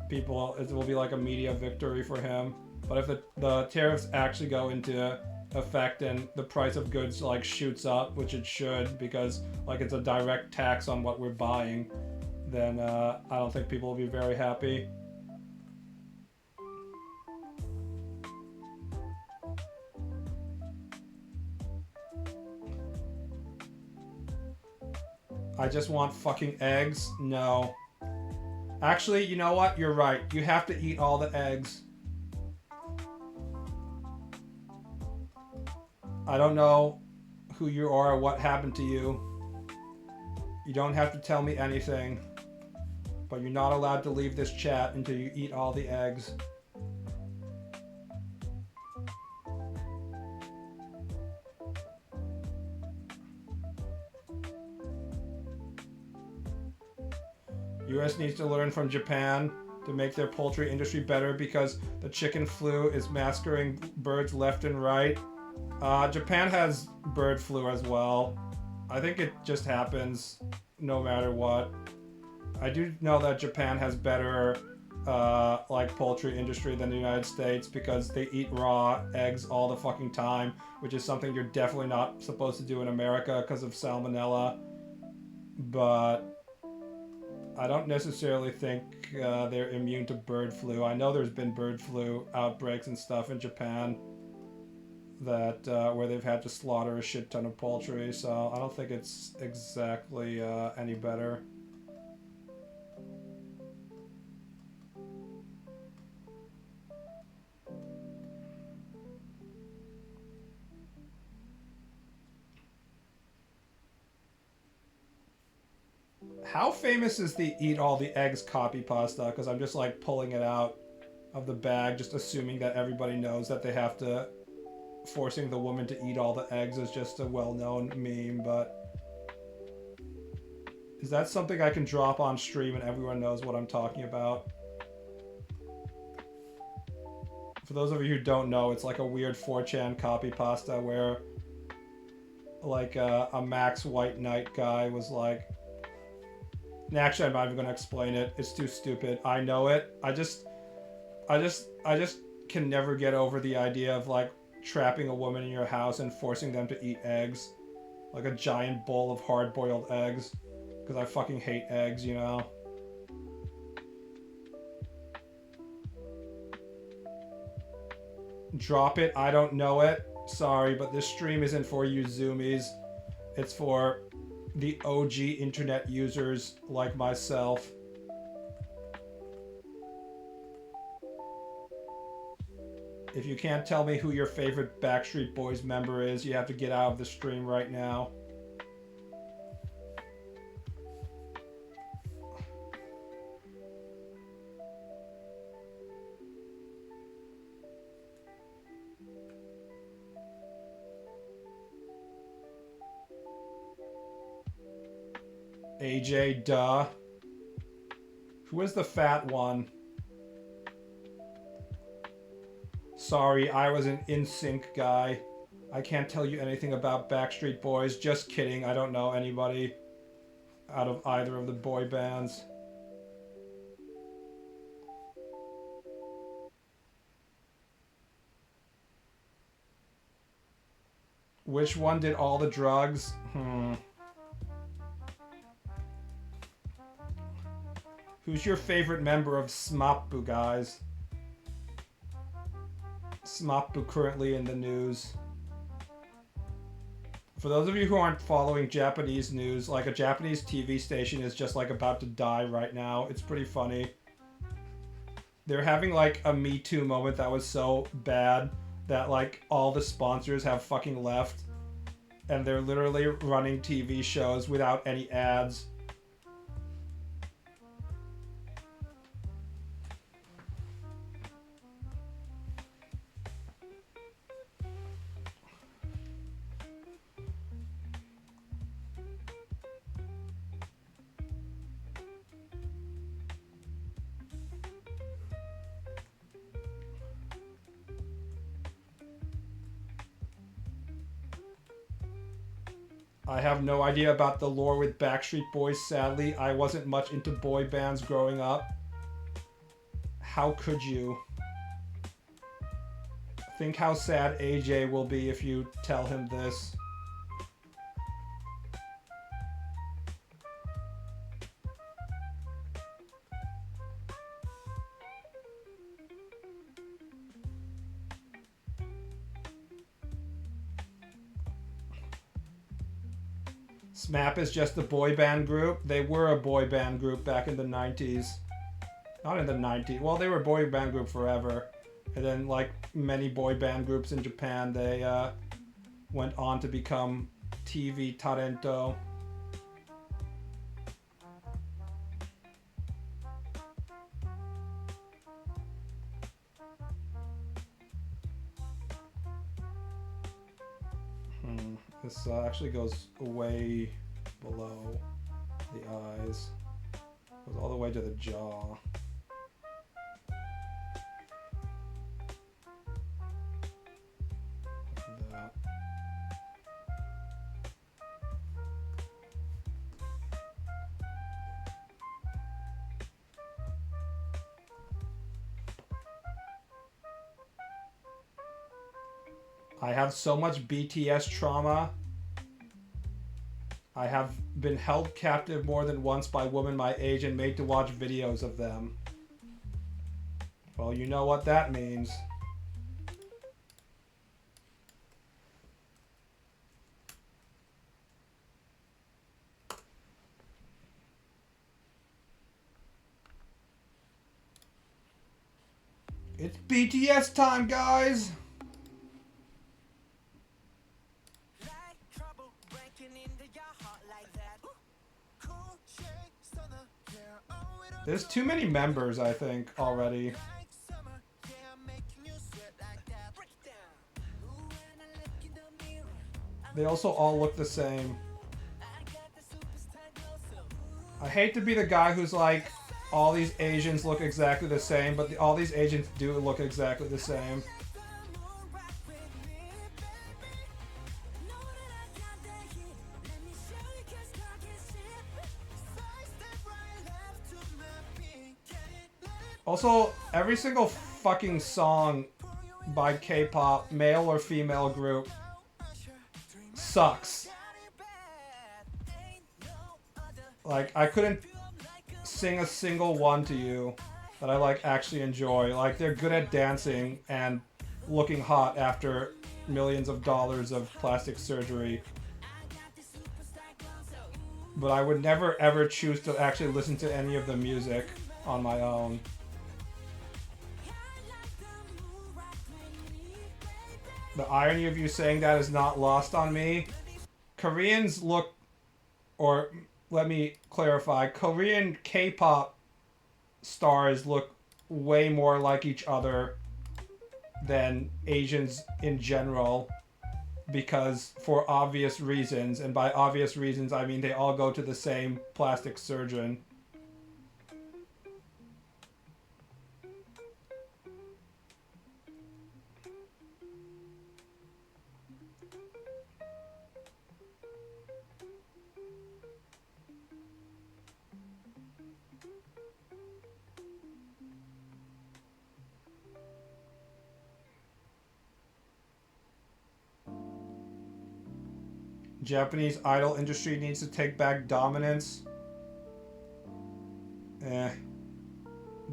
it will be like a media victory for him. But if the tariffs actually go into effect and the price of goods like shoots up, which it should, because like it's a direct tax on what we're buying, then I don't think people will be very happy. I just want fucking eggs? No. Actually, you know what? You're right. You have to eat all the eggs. I don't know who you are or what happened to you. You don't have to tell me anything. But you're not allowed to leave this chat until you eat all the eggs. US needs to learn from Japan to make their poultry industry better because the chicken flu is massacring birds left and right. Japan has bird flu as well. I think it just happens no matter what. I do know that Japan has better like poultry industry than the United States because they eat raw eggs all the fucking time, which is something you're definitely not supposed to do in America because of salmonella. But I don't necessarily think they're immune to bird flu. I know there's been bird flu outbreaks and stuff in Japan that where they've had to slaughter a shit ton of poultry, so I don't think it's exactly any better. How famous is the eat all the eggs copy pasta? Because I'm just like pulling it out of the bag, just assuming that everybody knows that they have to. Forcing the woman to eat all the eggs is just a well-known meme, but is that something I can drop on stream and everyone knows what I'm talking about? For those of you who don't know, it's like a weird 4chan copy pasta where like a Max White Knight guy was like, actually, I'm not even gonna explain it. It's too stupid. I know it. I just can never get over the idea of like trapping a woman in your house and forcing them to eat eggs, like a giant bowl of hard-boiled eggs, because I fucking hate eggs, you know. Drop it. I don't know it. Sorry, but this stream isn't for you zoomies. It's for the OG internet users like myself. If you can't tell me who your favorite Backstreet Boys member is, you have to get out of the stream right now. AJ, duh. Who is the fat one? Sorry, I was an NSYNC guy. I can't tell you anything about Backstreet Boys. Just kidding, I don't know anybody out of either of the boy bands. Which one did all the drugs? Who's your favorite member of SMAPU, guys? SMAPU currently in the news. For those of you who aren't following Japanese news, like a Japanese TV station is just like about to die right now. It's pretty funny. They're having like a Me Too moment that was so bad that like all the sponsors have fucking left. And they're literally running TV shows without any ads. I have no idea about the lore with Backstreet Boys, sadly. I wasn't much into boy bands growing up. How could you? Think how sad AJ will be if you tell him this. SMAP is just a boy band group. They were a boy band group back in the 90s. Not in the 90s. Well, they were a boy band group forever. And then, like many boy band groups in Japan, they went on to become TV talento. This actually goes way below the eyes. Goes all the way to the jaw. Like that. I have so much BTS trauma. I have been held captive more than once by women my age and made to watch videos of them. Well, you know what that means. It's BTS time, guys! There's too many members, I think, already. They also all look the same. I hate to be the guy who's like, all these Asians look exactly the same, but all these Asians do look exactly the same. Also, every single fucking song by K-pop, male or female group, sucks. Like, I couldn't sing a single one to you that I, like, actually enjoy. Like, they're good at dancing and looking hot after millions of dollars of plastic surgery. but I would never ever choose to actually listen to any of the music on my own. The irony of you saying that is not lost on me. Koreans look, or let me clarify, Korean K-pop stars look way more like each other than Asians in general, because for obvious reasons, and by obvious reasons I mean they all go to the same plastic surgeon. Japanese idol industry needs to take back dominance.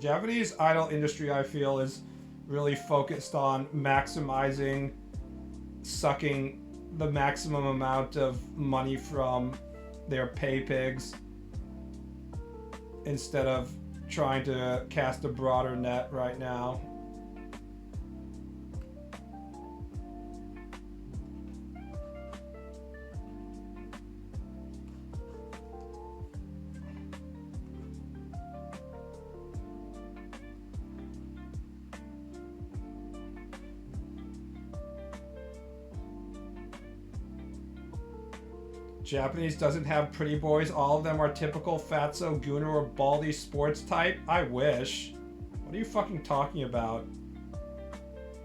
Japanese idol industry, I feel, is really focused on maximizing, sucking the maximum amount of money from their pay pigs instead of trying to cast a broader net right now. Japanese doesn't have pretty boys. All of them are typical fatso, gooner, or baldy sports type. I wish. What are you fucking talking about?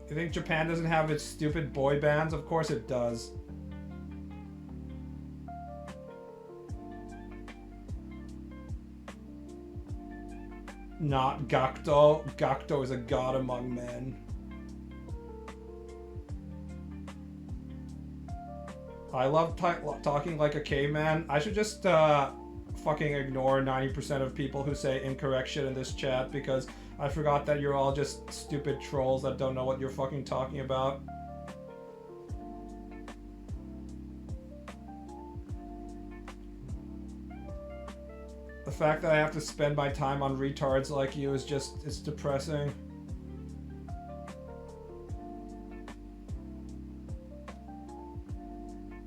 You think Japan doesn't have its stupid boy bands? Of course it does. Not Gakto. Gakto is a god among men. I love talking like a caveman. I should just fucking ignore 90% of people who say incorrect shit in this chat, because I forgot that you're all just stupid trolls that don't know what you're fucking talking about. The fact that I have to spend my time on retards like you is just, it's depressing.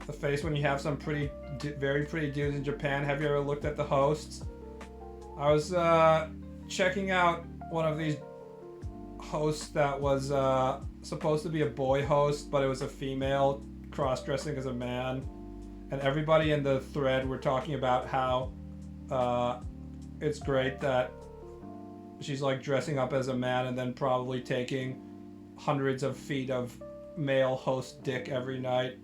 The face when you have some very pretty dudes in Japan. Have you ever looked at the hosts? I was checking out one of these hosts that was supposed to be a boy host, but it was a female cross-dressing as a man. And everybody in the thread were talking about how it's great that she's like dressing up as a man and then probably taking hundreds of feet of male host dick every night.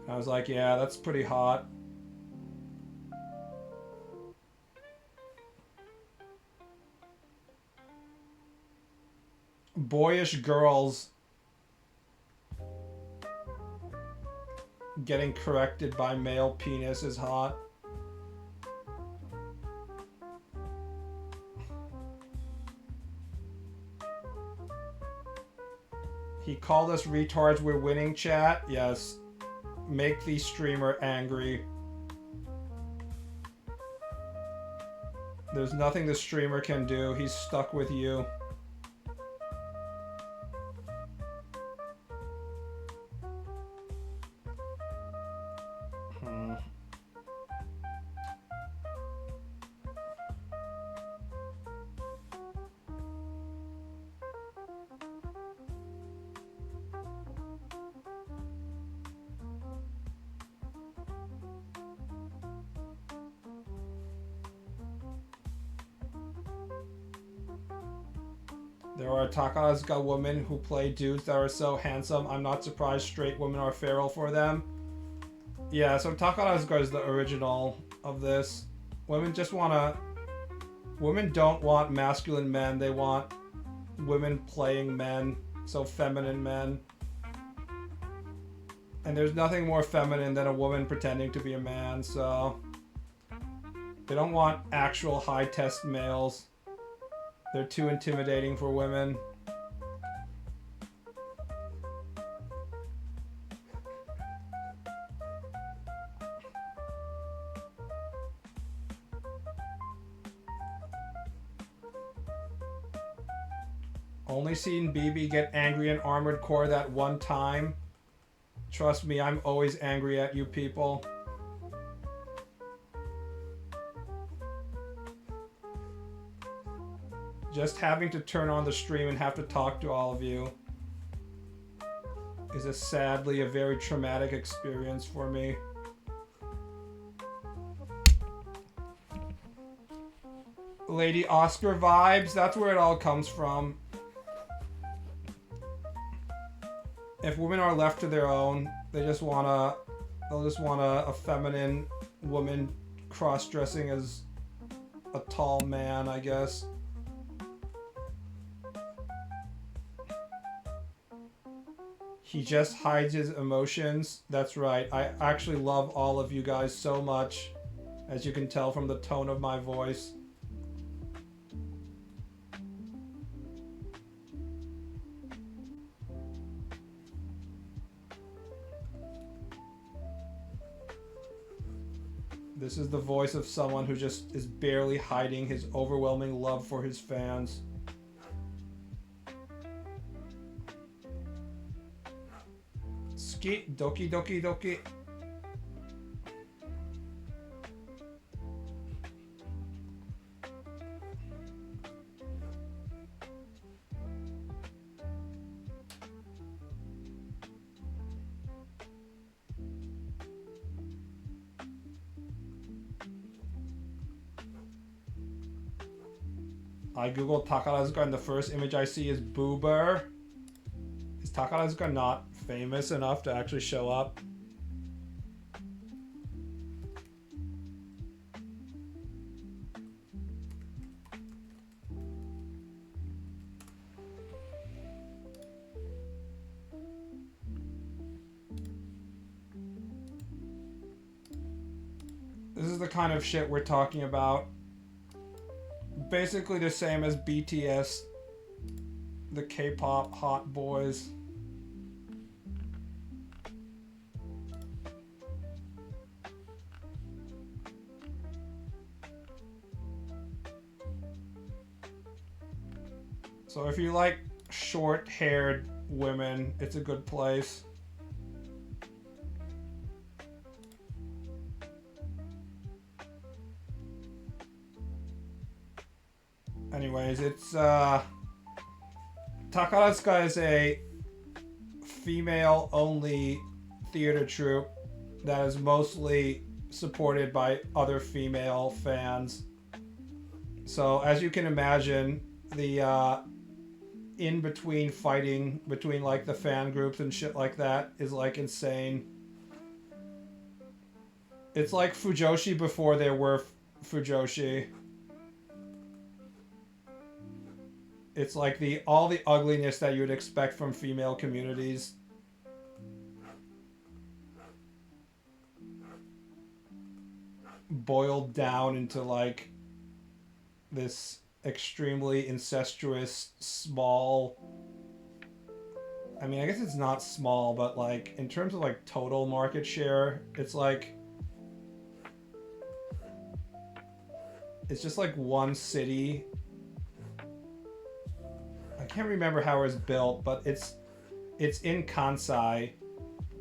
I was like, yeah, that's pretty hot. Boyish girls getting corrected by male penis is hot. He called us retards, we're winning, chat. Yes. Make the streamer angry. There's nothing the streamer can do. He's stuck with you. There are Takazuka women who play dudes that are so handsome. I'm not surprised straight women are feral for them. Yeah, so Takazuka is the original of this. Women just wanna... Women don't want masculine men. They want women playing men. So feminine men. And there's nothing more feminine than a woman pretending to be a man, so... They don't want actual high-test males. They're too intimidating for women. Only seen BB get angry in Armored Core that one time. Trust me, I'm always angry at you people. Just having to turn on the stream and have to talk to all of you is sadly a very traumatic experience for me. Lady Oscar vibes, that's where it all comes from. If women are left to their own, they'll just want a feminine woman cross-dressing as a tall man, I guess. He just hides his emotions. That's right. I actually love all of you guys so much, as you can tell from the tone of my voice. This is the voice of someone who just is barely hiding his overwhelming love for his fans. Ski, doki doki doki. I Googled Takarazuka and the first image I see is Boober. Is Takarazuka not famous enough to actually show up? This is the kind of shit we're talking about. Basically the same as BTS, the K-pop hot boys. So if you like short-haired women, it's a good place. Anyways, it's Takarazuka is a female-only theater troupe that is mostly supported by other female fans. So as you can imagine, the in-between fighting between like the fan groups and shit like that is like insane. It's like Fujoshi before there were Fujoshi. It's like all the ugliness that you would expect from female communities. Boiled down into like this extremely incestuous, small... I mean, I guess it's not small, but like in terms of like total market share, it's like... It's just like one city. I can't remember how it was built, but it's in Kansai,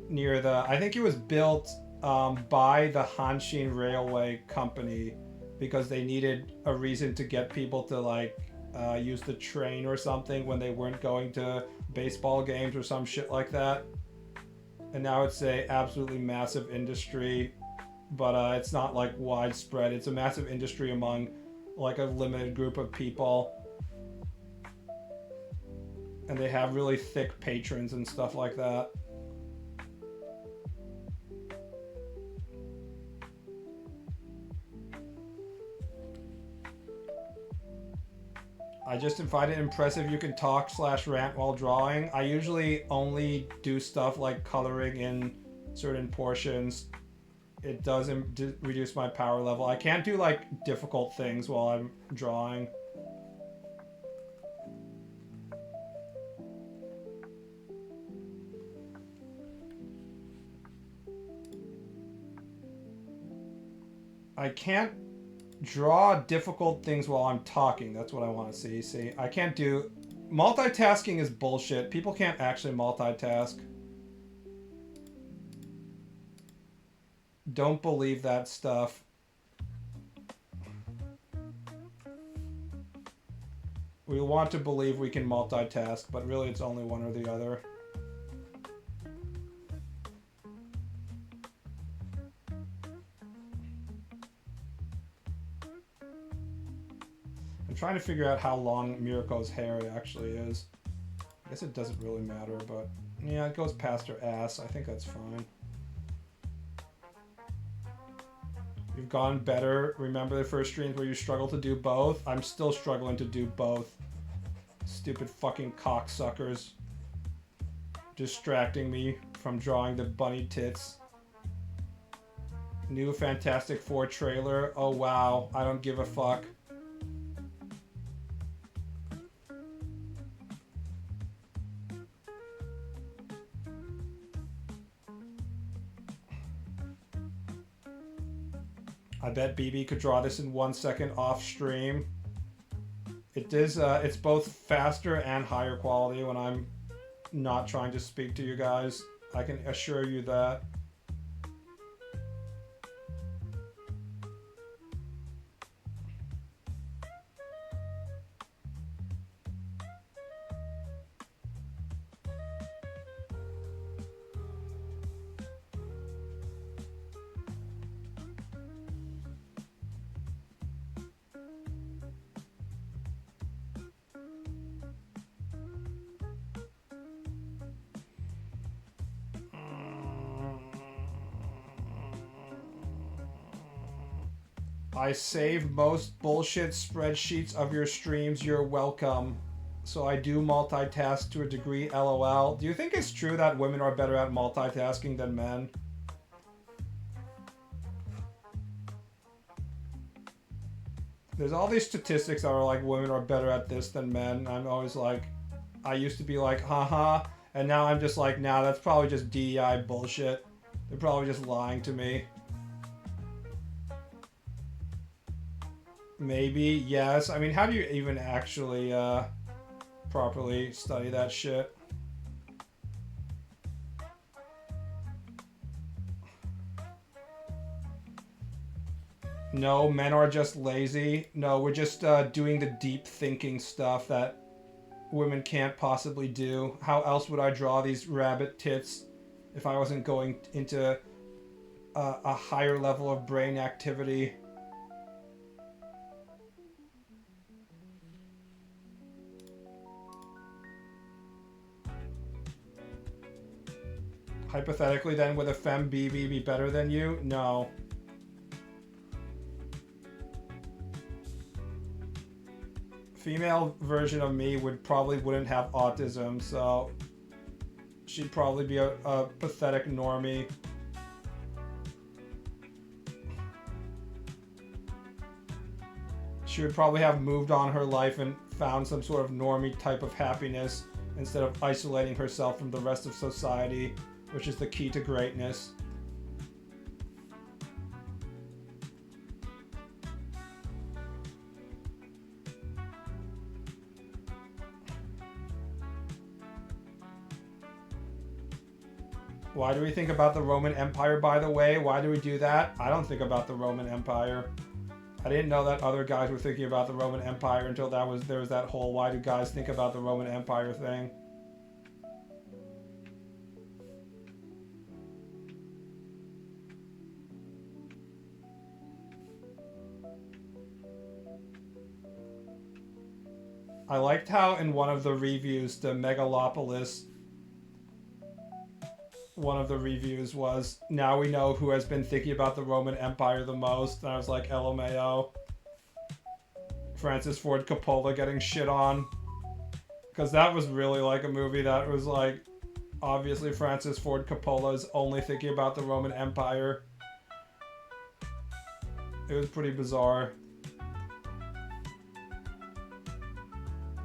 near the... I think it was built by the Hanshin Railway Company because they needed a reason to get people to like use the train or something when they weren't going to baseball games or some shit like that. And now it's a absolutely massive industry, but it's not like widespread. It's a massive industry among like a limited group of people. And they have really thick patrons and stuff like that. I just find it impressive you can talk / rant while drawing. I usually only do stuff like coloring in certain portions. It does reduce my power level. I can't do like difficult things while I'm drawing. I can't draw difficult things while I'm talking. That's what I want to see. See, I can't do Multitasking is bullshit. People can't actually multitask. Don't believe that stuff. We want to believe we can multitask, but really it's only one or the other. I'm trying to figure out how long Mirko's hair actually is. I guess it doesn't really matter, but yeah, it goes past her ass. I think that's fine. You've gone better. Remember the first streams where you struggled to do both? I'm still struggling to do both. Stupid fucking cocksuckers. Distracting me from drawing the bunny tits. New Fantastic Four trailer. Oh wow, I don't give a fuck. I bet BB could draw this in 1 second off stream. It is, it's both faster and higher quality when I'm not trying to speak to you guys. I can assure you that. I save most bullshit spreadsheets of your streams. You're welcome. So I do multitask to a degree, lol. Do you think it's true that women are better at multitasking than men? There's all these statistics that are like women are better at this than men. I'm always like, I used to be like, haha. And now I'm just like, nah, that's probably just DEI bullshit. They're probably just lying to me. Maybe, yes. I mean, how do you even actually properly study that shit? No, men are just lazy. No, we're just doing the deep thinking stuff that women can't possibly do. How else would I draw these rabbit tits if I wasn't going into a higher level of brain activity? Hypothetically, then, would a femme BB be better than you? No. Female version of me wouldn't have autism, so she'd probably be a pathetic normie. She would probably have moved on her life and found some sort of normie type of happiness instead of isolating herself from the rest of society, which is the key to greatness. Why do we think about the Roman Empire, by the way? Why do we do that? I don't think about the Roman Empire. I didn't know that other guys were thinking about the Roman Empire until there was that whole why do guys think about the Roman Empire thing. I liked how in one of the reviews, the Megalopolis, one of the reviews was, now we know who has been thinking about the Roman Empire the most. And I was like, LMAO. Francis Ford Coppola getting shit on. Because that was really like a movie that was like, obviously Francis Ford Coppola is only thinking about the Roman Empire. It was pretty bizarre.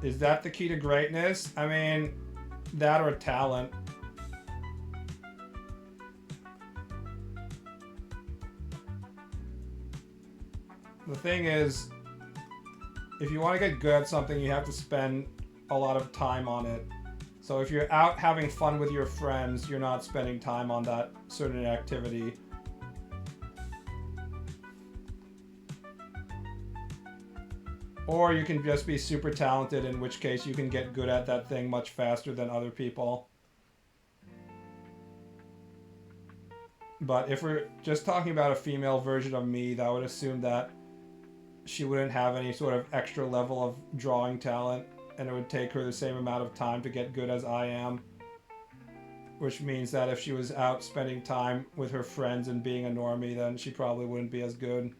Is that the key to greatness? I mean, that or talent. The thing is, if you want to get good at something, you have to spend a lot of time on it. So if you're out having fun with your friends, you're not spending time on that certain activity. Or you can just be super talented, in which case you can get good at that thing much faster than other people. But if we're just talking about a female version of me, that would assume that she wouldn't have any sort of extra level of drawing talent, and it would take her the same amount of time to get good as I am. Which means that if she was out spending time with her friends and being a normie, then she probably wouldn't be as good.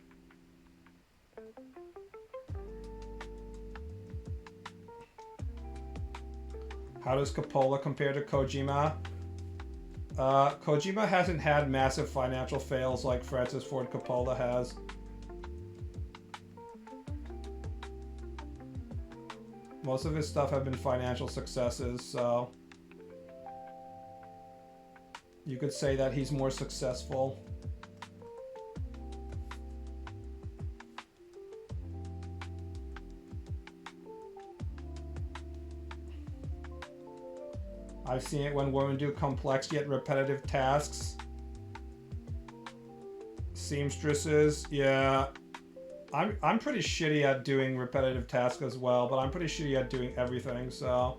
How does Coppola compare to Kojima? Kojima hasn't had massive financial fails like Francis Ford Coppola has. Most of his stuff have been financial successes, so you could say that he's more successful. I've seen it when women do complex yet repetitive tasks. Seamstresses, yeah. I'm pretty shitty at doing repetitive tasks as well, but I'm pretty shitty at doing everything, so.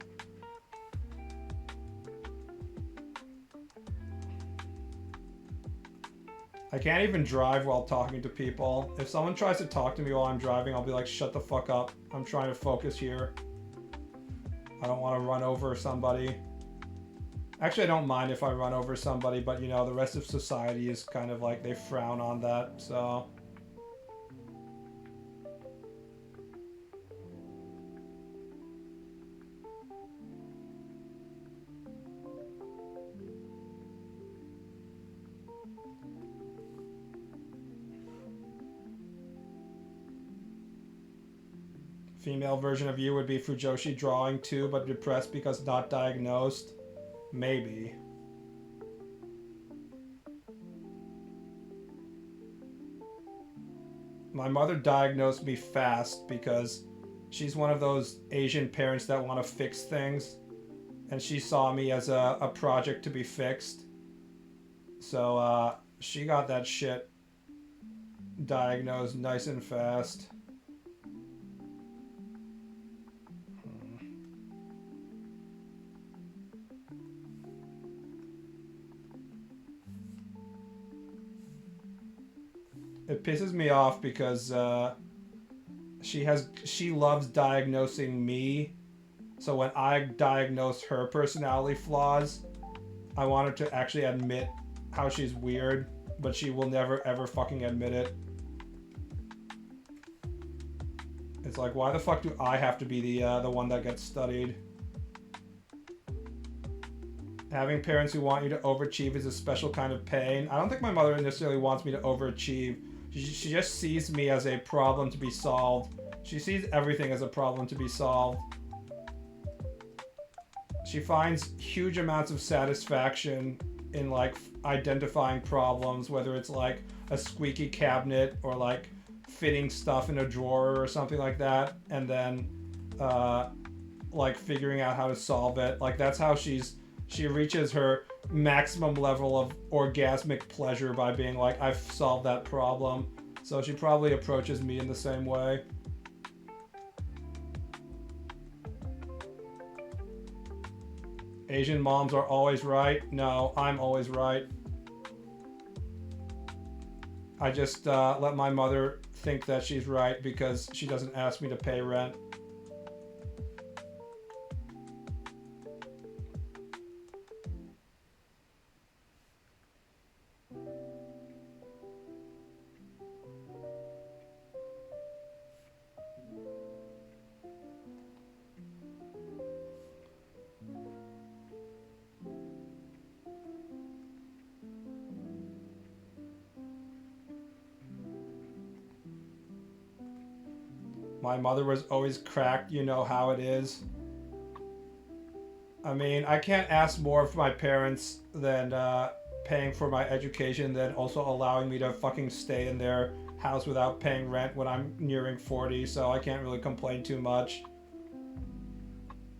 I can't even drive while talking to people. If someone tries to talk to me while I'm driving, I'll be like, shut the fuck up. I'm trying to focus here. I don't want to run over somebody. Actually, I don't mind if I run over somebody, but you know, the rest of society is kind of like, they frown on that, so. Female version of you would be Fujoshi drawing too, but depressed because not diagnosed. Maybe. My mother diagnosed me fast because she's one of those Asian parents that want to fix things. And she saw me as a project to be fixed. So she got that shit diagnosed nice and fast. It pisses me off because she loves diagnosing me. So when I diagnose her personality flaws, I want her to actually admit how she's weird, but she will never ever fucking admit it. It's like, why the fuck do I have to be the one that gets studied? Having parents who want you to overachieve is a special kind of pain. I don't think my mother necessarily wants me to overachieve. She just sees me as a problem to be solved. She sees everything as a problem to be solved. She finds huge amounts of satisfaction in like identifying problems, whether it's like a squeaky cabinet or like fitting stuff in a drawer or something like that, and then like figuring out how to solve it. Like that's how she reaches her maximum level of orgasmic pleasure, by being like, I've solved that problem. So she probably approaches me in the same way. Asian moms are always right. No, I'm always right. I just let my mother think that she's right because she doesn't ask me to pay rent. My mother was always cracked, you know how it is. I mean, I can't ask more of my parents than paying for my education, than also allowing me to fucking stay in their house without paying rent when I'm nearing 40, so I can't really complain too much.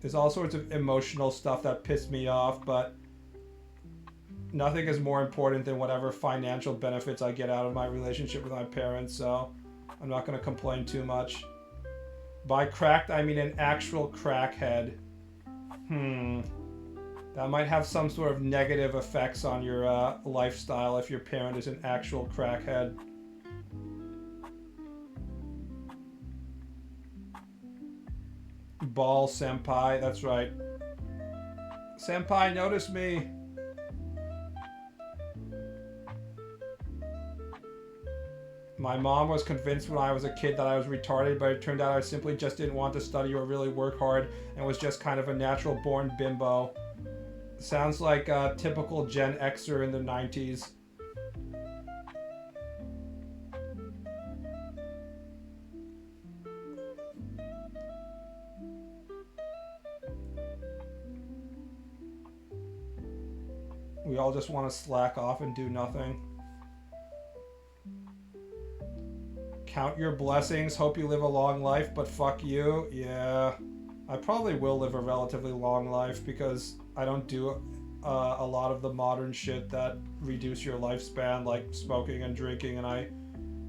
There's all sorts of emotional stuff that pissed me off, but nothing is more important than whatever financial benefits I get out of my relationship with my parents, so I'm not going to complain too much. By cracked, I mean an actual crackhead. That might have some sort of negative effects on your lifestyle if your parent is an actual crackhead. Ball senpai, that's right. Senpai, notice me. My mom was convinced when I was a kid that I was retarded, but it turned out I simply just didn't want to study or really work hard and was just kind of a natural born bimbo. Sounds like a typical Gen Xer in the 90s. We all just want to slack off and do nothing. Count your blessings, hope you live a long life, but fuck you. Yeah, I probably will live a relatively long life because I don't do a lot of the modern shit that reduce your lifespan, like smoking and drinking, and I,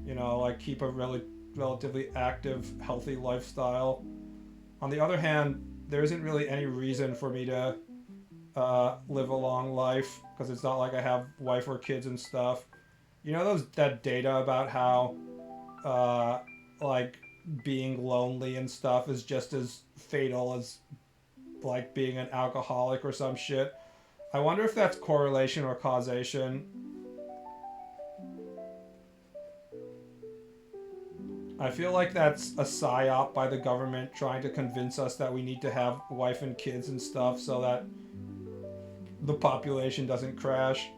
like keep a relatively active, healthy lifestyle. On the other hand, there isn't really any reason for me to live a long life because it's not like I have wife or kids and stuff. You know that data about how like being lonely and stuff is just as fatal as like being an alcoholic or some shit. I wonder if that's correlation or causation. I feel like that's a psyop by the government trying to convince us that we need to have wife and kids and stuff so that the population doesn't crash.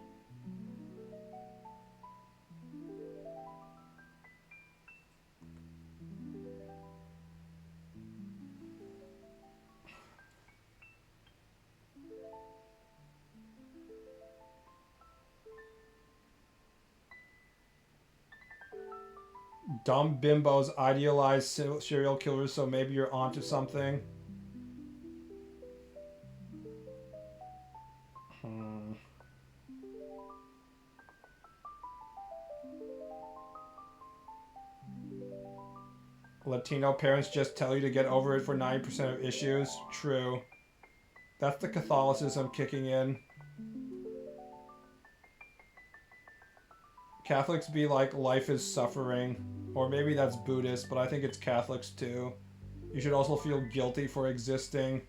Dumb bimbos idealize serial killers, so maybe you're onto something. Latino parents just tell you to get over it for 90% of issues. True. That's the Catholicism kicking in. Catholics be like, life is suffering. Or maybe that's Buddhist, but I think it's Catholics too. You should also feel guilty for existing.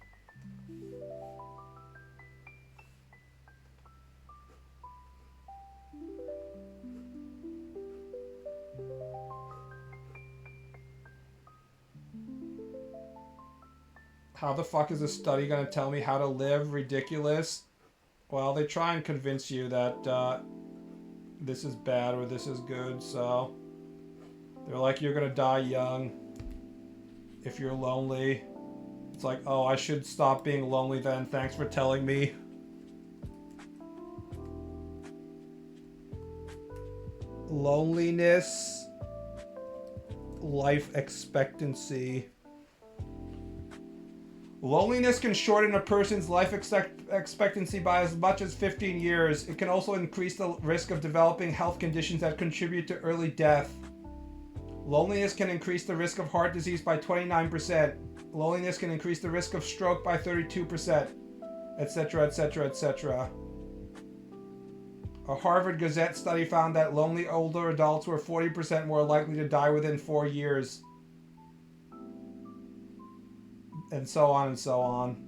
How the fuck is a study gonna tell me how to live? Ridiculous. Well, they try and convince you that this is bad or this is good, so they're like, you're gonna die young if you're lonely. It's like, oh, I should stop being lonely then. Thanks for telling me. Loneliness, life expectancy. Loneliness can shorten a person's life expectancy by as much as 15 years. It can also increase the risk of developing health conditions that contribute to early death. Loneliness can increase the risk of heart disease by 29%. Loneliness can increase the risk of stroke by 32%, etc., etc., etc. A Harvard Gazette study found that lonely older adults were 40% more likely to die within 4 years. And so on and so on.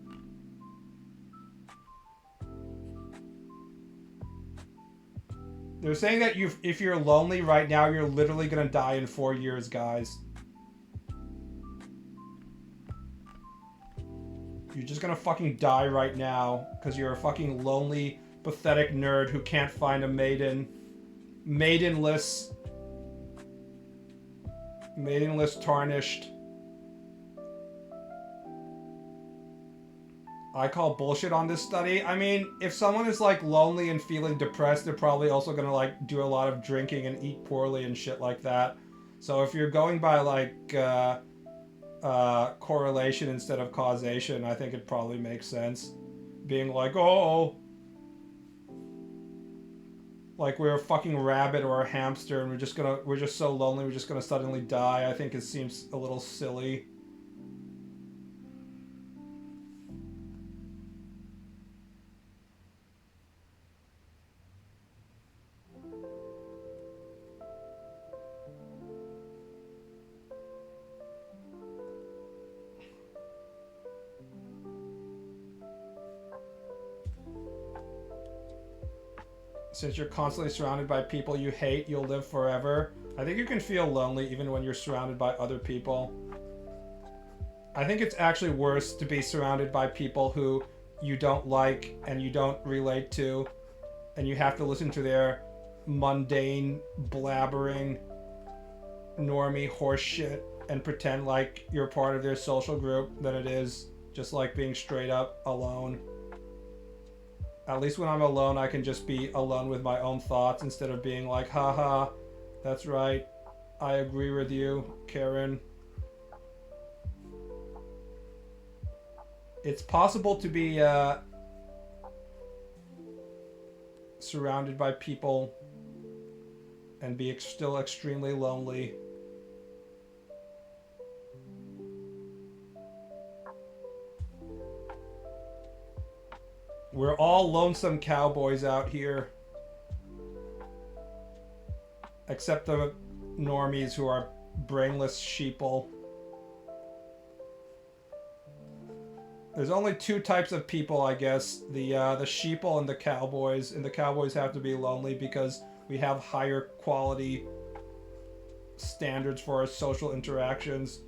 They're saying that if you're lonely right now, you're literally gonna die in 4 years, guys. You're just gonna fucking die right now because you're a fucking lonely, pathetic nerd who can't find a maiden. Maidenless, tarnished. I call bullshit on this study. I mean, if someone is like lonely and feeling depressed, they're probably also gonna like do a lot of drinking and eat poorly and shit like that. So if you're going by like correlation instead of causation, I think it probably makes sense. Being like, oh, like we're a fucking rabbit or a hamster and we're just so lonely we're just gonna suddenly die, I think it seems a little silly. Since you're constantly surrounded by people you hate, you'll live forever. I think you can feel lonely even when you're surrounded by other people. I think it's actually worse to be surrounded by people who you don't like and you don't relate to, and you have to listen to their mundane, blabbering, normie horse shit and pretend like you're part of their social group than it is just like being straight up alone. At least when I'm alone, I can just be alone with my own thoughts instead of being like, haha, that's right, I agree with you, Karen. It's possible to be surrounded by people and be still extremely lonely. We're all lonesome cowboys out here. Except the normies who are brainless sheeple. There's only two types of people, I guess. The sheeple and the cowboys. And the cowboys have to be lonely because we have higher quality standards for our social interactions.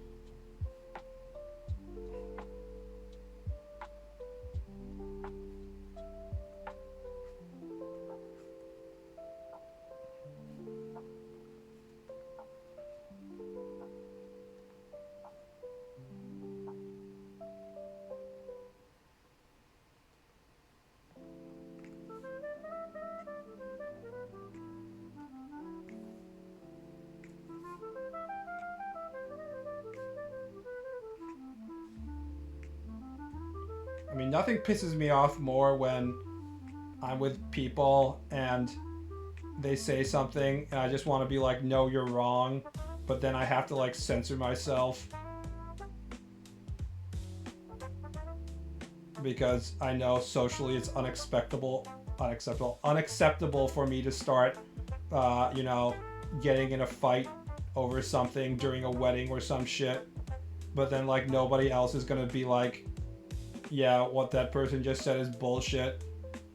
I mean, nothing pisses me off more when I'm with people and they say something and I just want to be like, no, you're wrong. But then I have to like censor myself. Because I know socially it's unacceptable for me to start, getting in a fight over something during a wedding or some shit. But then like nobody else is gonna be like, yeah, what that person just said is bullshit.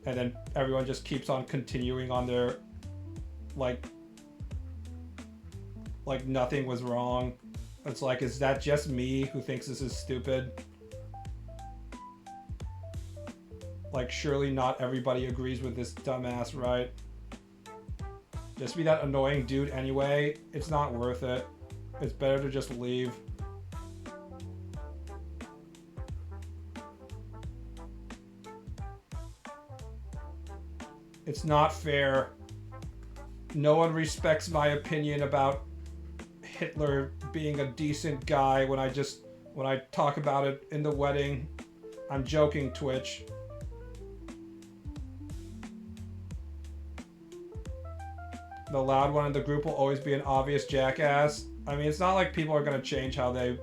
And then everyone just keeps on continuing on their, like nothing was wrong. It's like, is that just me who thinks this is stupid? Like, surely not everybody agrees with this dumbass, right? Just be that annoying dude anyway. It's not worth it. It's better to just leave. It's not fair. No one respects my opinion about Hitler being a decent guy when I talk about it in the wedding. I'm joking, Twitch. The loud one in the group will always be an obvious jackass. I mean, it's not like people are gonna change how they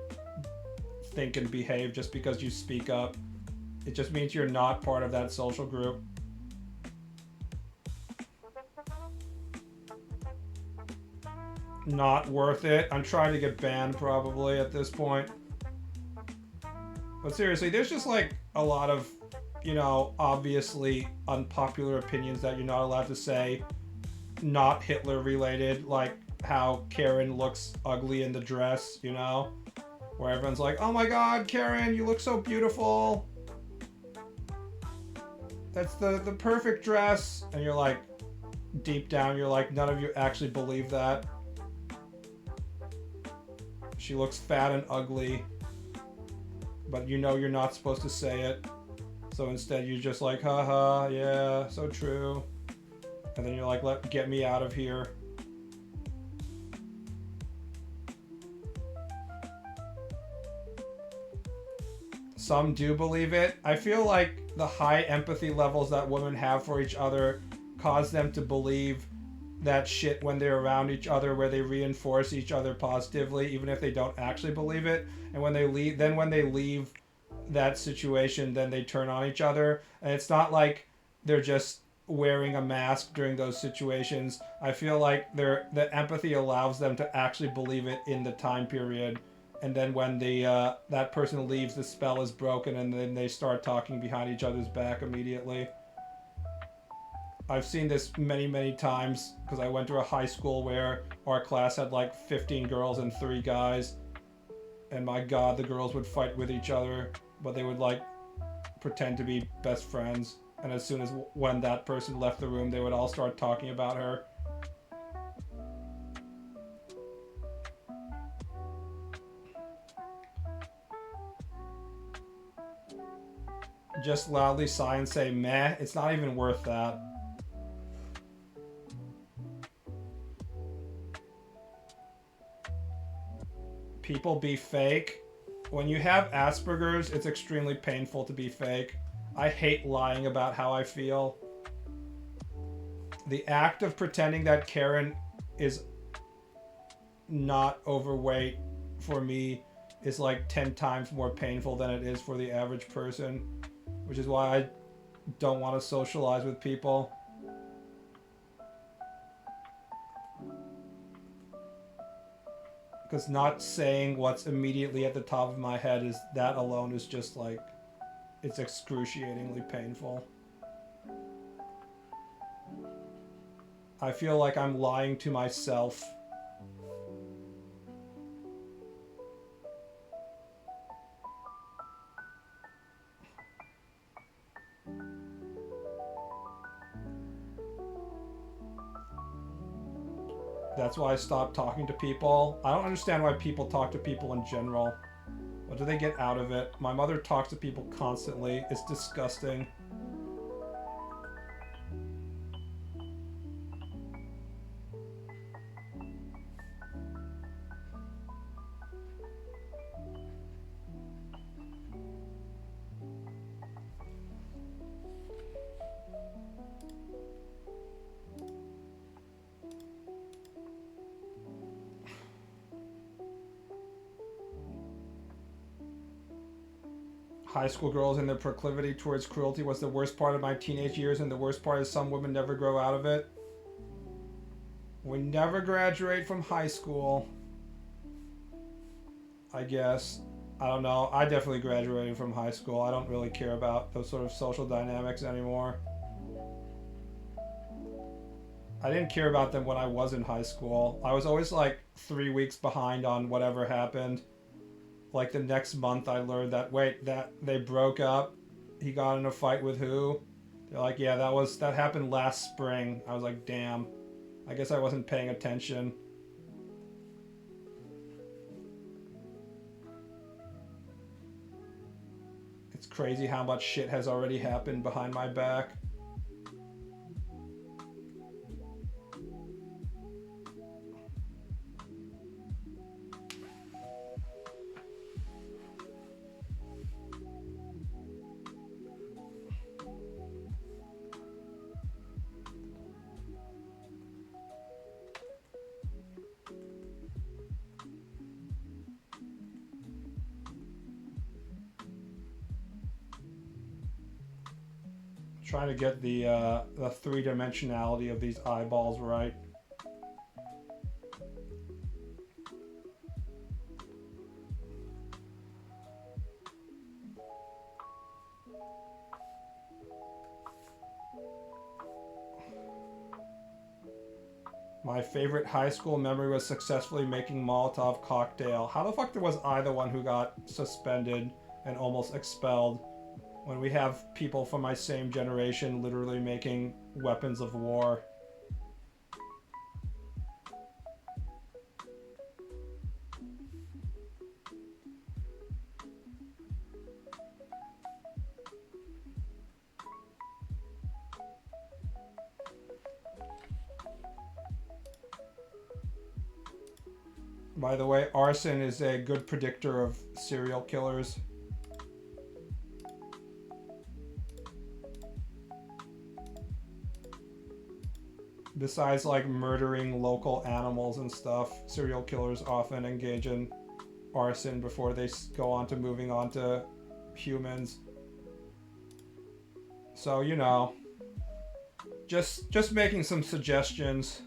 think and behave just because you speak up. It just means you're not part of that social group. Not worth it. I'm trying to get banned probably at this point. But seriously, there's just like a lot of, obviously unpopular opinions that you're not allowed to say. Not Hitler related, like how Karen looks ugly in the dress, where everyone's like, oh my god, Karen, you look so beautiful. That's the perfect dress. And you're like, deep down, you're like, none of you actually believe that. She looks fat and ugly, but you're not supposed to say it. So instead you're just like, haha, yeah, so true. And then you're like, get me out of here. some do believe it. I feel like the high empathy levels that women have for each other cause them to believe that shit when they're around each other, where they reinforce each other positively even if they don't actually believe it. And when they leave that situation, then they turn on each other. And it's not like they're just wearing a mask during those situations. I feel like the empathy allows them to actually believe it in the time period. And then when that person leaves, the spell is broken, and then they start talking behind each other's back immediately. I've seen this many, many times because I went to a high school where our class had like 15 girls and 3 guys. And my God, the girls would fight with each other, but they would like pretend to be best friends. And as soon as when that person left the room, they would all start talking about her. Just loudly sigh and say, meh, it's not even worth that. People be fake. When you have Asperger's, it's extremely painful to be fake. I hate lying about how I feel. The act of pretending that Karen is not overweight for me is like 10 times more painful than it is for the average person, which is why I don't want to socialize with people. Because not saying what's immediately at the top of my head is that alone is just like, it's excruciatingly painful. I feel like I'm lying to myself. That's why I stopped talking to people. I don't understand why people talk to people in general. What do they get out of it? My mother talks to people constantly. It's disgusting. High school girls and their proclivity towards cruelty was the worst part of my teenage years, and the worst part is some women never grow out of it. We never graduate from high school. I guess. I don't know. I definitely graduated from high school. I don't really care about those sort of social dynamics anymore. I didn't care about them when I was in high school. I was always like 3 weeks behind on whatever happened. Like the next month I learned that, wait, that they broke up. He got in a fight with who? They're like, yeah, that happened last spring. I was like, damn. I guess I wasn't paying attention. It's crazy how much shit has already happened behind my back. Trying to get the 3-dimensionality of these eyeballs right. My favorite high school memory was successfully making Molotov cocktail. How the fuck was I the one who got suspended and almost expelled when we have people from my same generation literally making weapons of war? By the way, arson is a good predictor of serial killers. besides like murdering local animals and stuff, serial killers often engage in arson before they go on to moving on to humans. So, you know, just making some suggestions.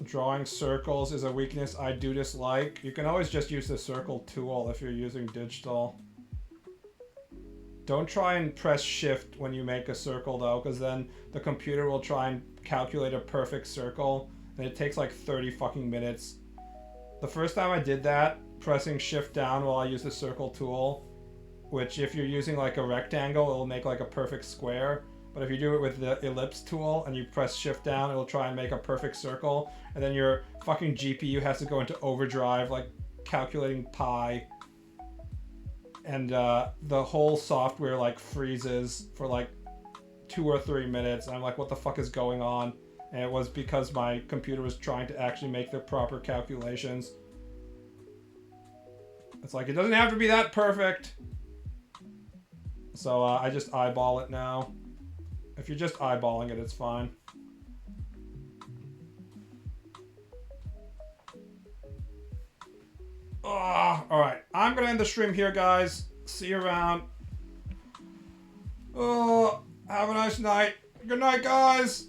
Drawing circles is a weakness I do dislike. You can always just use the circle tool if you're using digital. Don't try and press shift when you make a circle though, because then the computer will try and calculate a perfect circle, and it takes like 30 fucking minutes. The first time I did that, pressing shift down while I use the circle tool, which if you're using like a rectangle, it'll make like a perfect square. But if you do it with the ellipse tool and you press shift down, it'll try and make a perfect circle. And then your fucking GPU has to go into overdrive, like calculating pi. And the whole software like freezes for like 2 or 3 minutes. And I'm like, what the fuck is going on? And it was because my computer was trying to actually make the proper calculations. It's like, it doesn't have to be that perfect. So I just eyeball it now. If you're just eyeballing it, it's fine. Alright, I'm gonna end the stream here, guys. See you around. Have a nice night. Good night, guys.